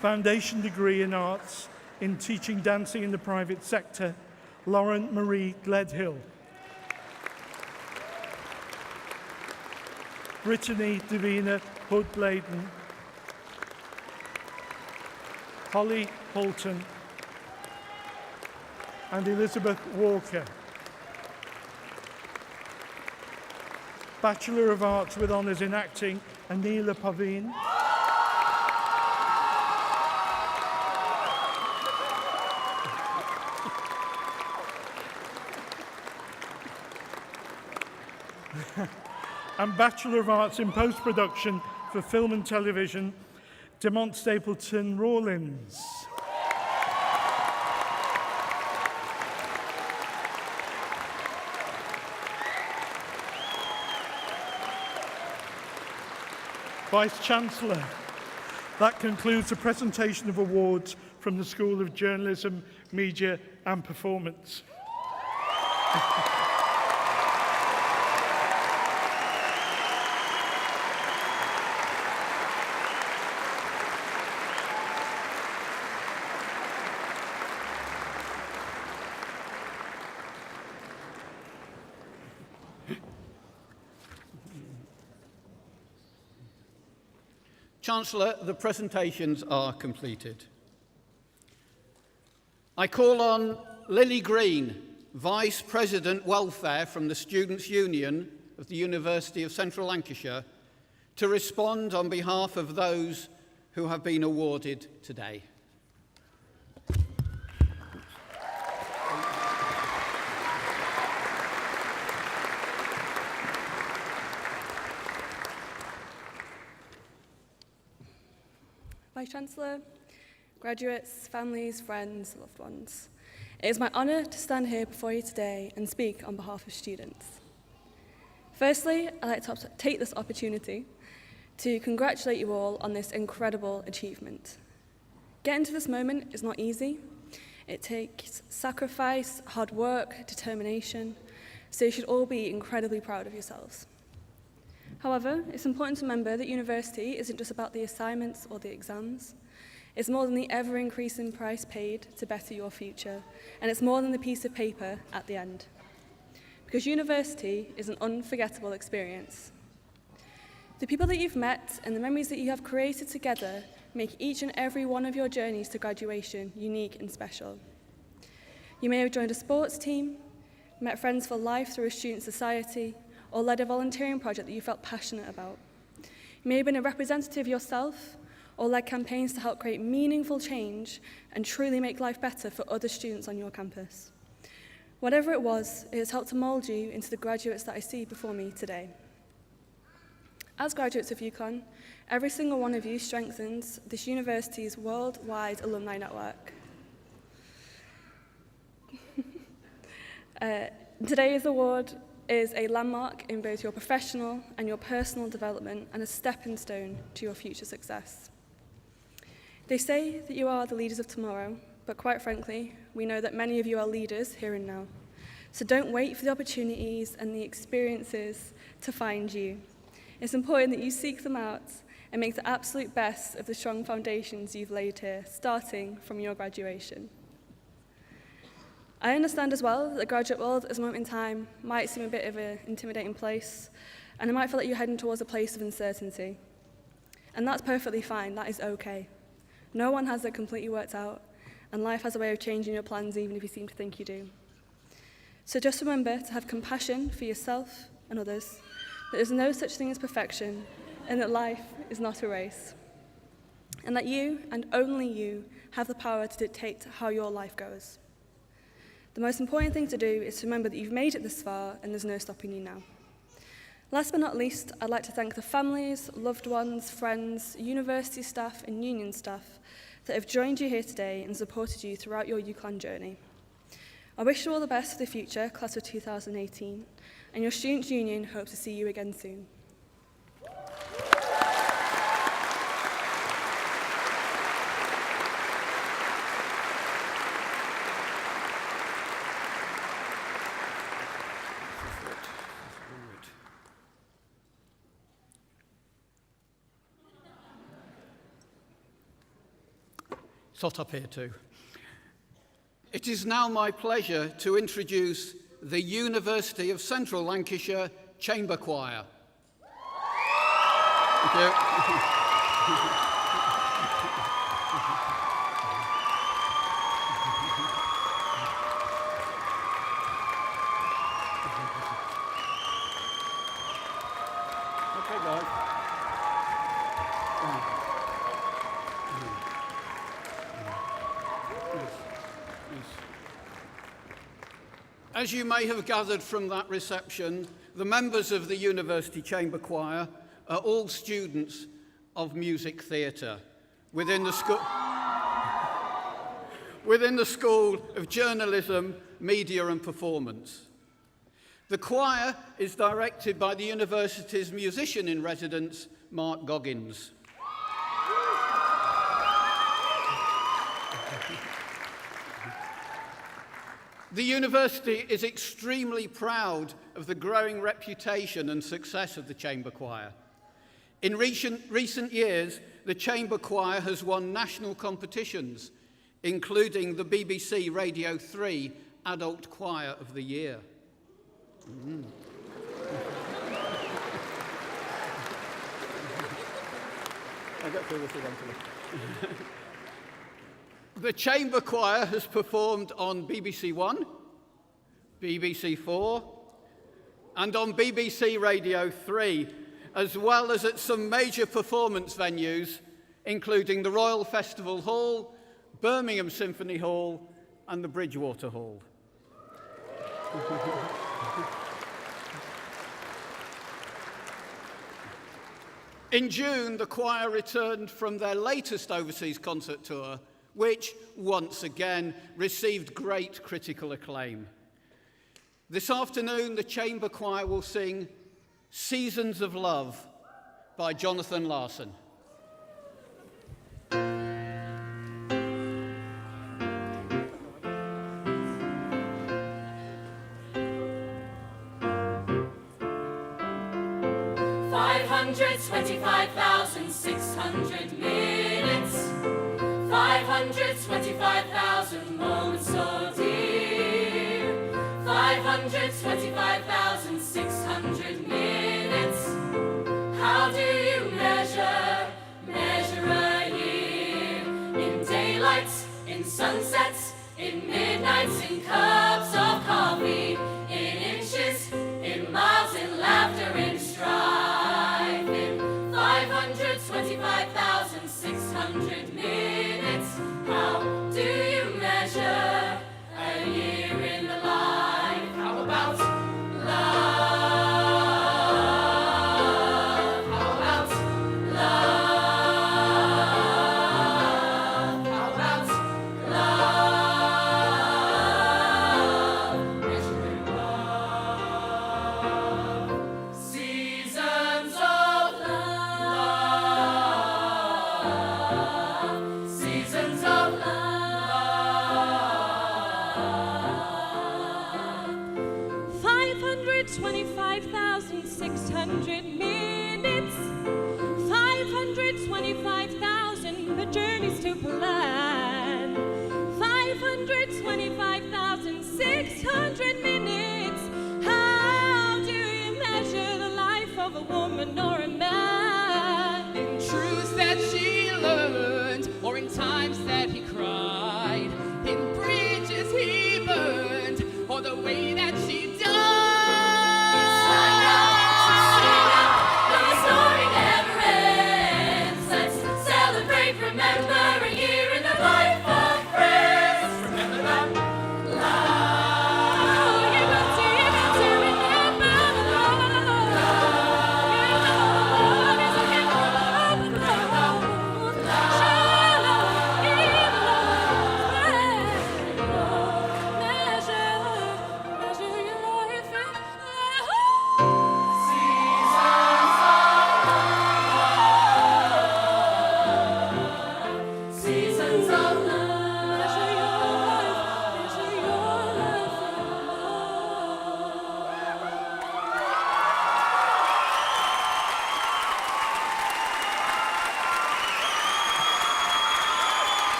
Foundation degree in Arts in Teaching Dancing in the Private Sector, Lauren Marie Gledhill. Brittany Davina Hood-Bladen. Holly Holton. And Elizabeth Walker. Bachelor of Arts with Honours in Acting, Anila Paveen. And Bachelor of Arts in Post-Production for Film and Television, Demont Stapleton Rawlins. Vice-Chancellor, that concludes the presentation of awards from the School of Journalism, Media and Performance. Chancellor, the presentations are completed. I call on Lily Green, Vice President Welfare from the Students' Union of the University of Central Lancashire, to respond on behalf of those who have been awarded today. Vice-Chancellor, graduates, families, friends, loved ones. It is my honour to stand here before you today and speak on behalf of students. Firstly, I'd like to take this opportunity to congratulate you all on this incredible achievement. Getting to this moment is not easy. It takes sacrifice, hard work, determination, so you should all be incredibly proud of yourselves. However, it's important to remember that university isn't just about the assignments or the exams. It's more than the ever-increasing price paid to better your future, and it's more than the piece of paper at the end. Because university is an unforgettable experience. The people that you've met and the memories that you have created together make each and every one of your journeys to graduation unique and special. You may have joined a sports team, met friends for life through a student society, or led a volunteering project that you felt passionate about. You may have been a representative yourself, or led campaigns to help create meaningful change and truly make life better for other students on your campus. Whatever it was, it has helped to mould you into the graduates that I see before me today. As graduates of UConn, every single one of you strengthens this university's worldwide alumni network. Today's award is a landmark in both your professional and your personal development and a stepping stone to your future success. They say that you are the leaders of tomorrow, but quite frankly, we know that many of you are leaders here and now. So don't wait for the opportunities and the experiences to find you. It's important that you seek them out and make the absolute best of the strong foundations you've laid here, starting from your graduation. I understand as well that the graduate world at this moment in time might seem a bit of an intimidating place, and it might feel like you're heading towards a place of uncertainty. And that's perfectly fine, that is okay. No one has it completely worked out, and life has a way of changing your plans even if you seem to think you do. So just remember to have compassion for yourself and others, that there's no such thing as perfection, and that life is not a race. And that you, and only you, have the power to dictate how your life goes. The most important thing to do is to remember that you've made it this far and there's no stopping you now. Last but not least, I'd like to thank the families, loved ones, friends, university staff and union staff that have joined you here today and supported you throughout your UConn journey. I wish you all the best for the future, class of 2018, and your Students' Union hopes to see you again soon. It's hot up here too. It is now my pleasure to introduce the University of Central Lancashire Chamber Choir. Thank you. Okay, guys. As you may have gathered from that reception, the members of the University Chamber Choir are all students of music theatre within the School of Journalism, Media and Performance. The choir is directed by the university's musician in residence, Mark Goggins. The university is extremely proud of the growing reputation and success of the Chamber Choir. In recent years, the Chamber Choir has won national competitions, including the BBC Radio 3 Adult Choir of the Year. The Chamber Choir has performed on BBC One, BBC 4, and on BBC Radio 3, as well as at some major performance venues, including the Royal Festival Hall, Birmingham Symphony Hall, and the Bridgewater Hall. In June, the choir returned from their latest overseas concert tour, which, once again, received great critical acclaim. This afternoon, the Chamber Choir will sing Seasons of Love by Jonathan Larson. $525,600 minutes, 525,000 moments so dear, 525,600 minutes. How do you measure a year? In daylights, in sunsets, in midnights, in cups of coffee, in inches, in miles, in laughter, in strife, in 525,600 minutes. How do you measure a year in the life? How about love? How about love? How about love? Measuring love. Seasons of love. Seasons of love. 525,600 minutes, 525,000 the journeys to plan, 525,600 minutes. How do you measure the life of a woman or a man? In truths that she learned, or in times that he cried, in bridges he burned, or the way that she died. It's time now to sing out, the story never ends. Let's celebrate, remember a year in the life of friends. Remember that love.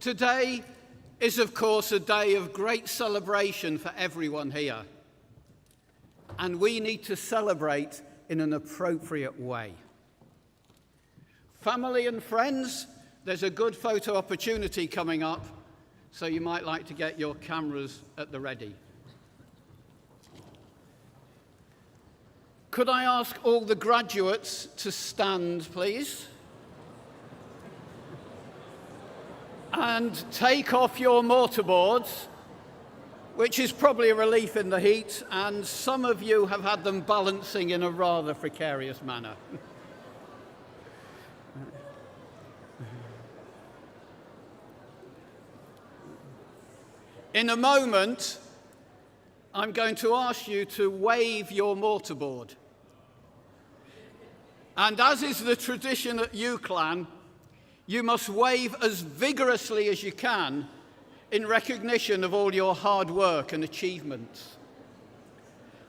Today is, of course, a day of great celebration for everyone here. And we need to celebrate in an appropriate way. Family and friends, there's a good photo opportunity coming up, so you might like to get your cameras at the ready. Could I ask all the graduates to stand, please? And take off your mortarboards, which is probably a relief in the heat, and some of you have had them balancing in a rather precarious manner. In a moment, I'm going to ask you to wave your mortarboard. And as is the tradition at UCLan, you must wave as vigorously as you can in recognition of all your hard work and achievements.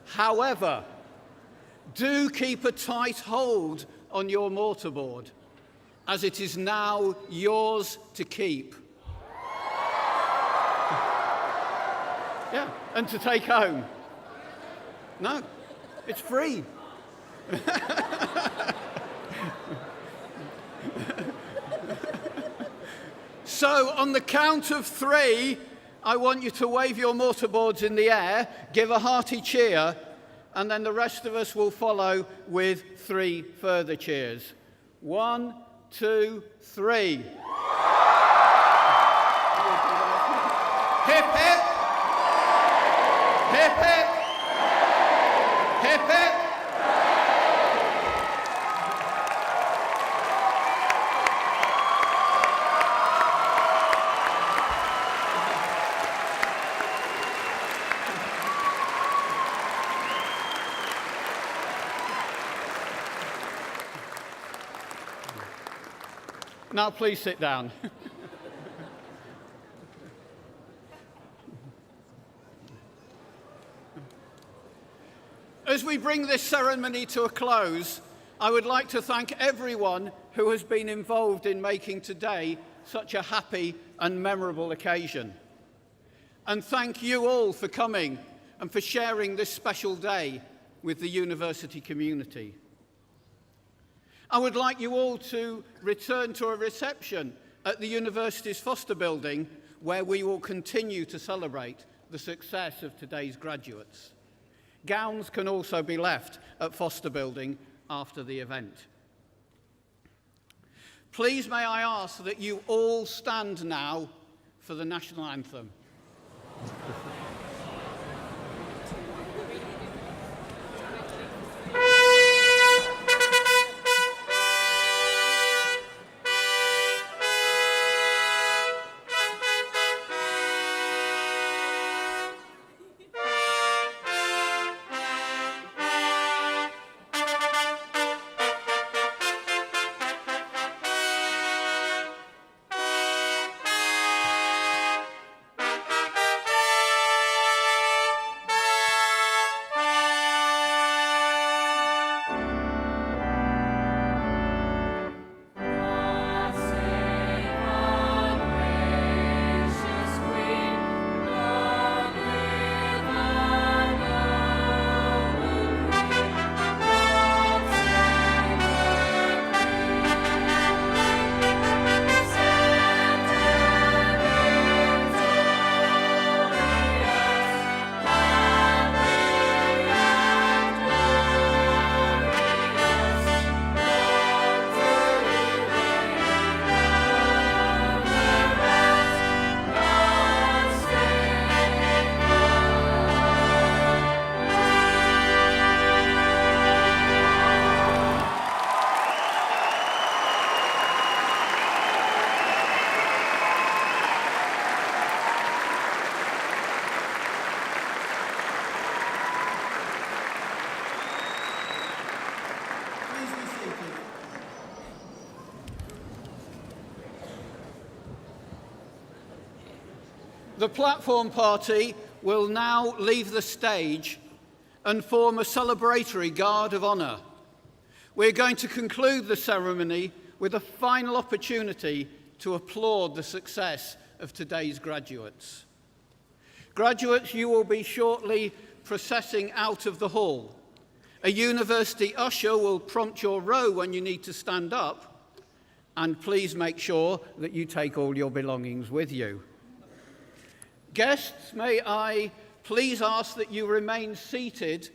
However, do keep a tight hold on your mortarboard, as it is now yours to keep. Yeah, and to take home. No, it's free. So, on the count of 3, I want you to wave your mortarboards in the air, give a hearty cheer, and then the rest of us will follow with 3 further cheers. 1, 2, 3. Hip, hip. Hip, hip. Hip, hip. Now please sit down. As we bring this ceremony to a close, I would like to thank everyone who has been involved in making today such a happy and memorable occasion. And thank you all for coming and for sharing this special day with the university community. I would like you all to return to a reception at the university's Foster Building, where we will continue to celebrate the success of today's graduates. Gowns can also be left at Foster Building after the event. Please may I ask that you all stand now for the national anthem. The platform party will now leave the stage and form a celebratory guard of honour. We're going to conclude the ceremony with a final opportunity to applaud the success of today's graduates. Graduates, you will be shortly processing out of the hall. A university usher will prompt your row when you need to stand up, and please make sure that you take all your belongings with you. Guests, may I please ask that you remain seated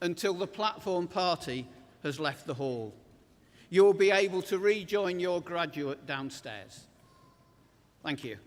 until the platform party has left the hall. You will be able to rejoin your graduate downstairs. Thank you.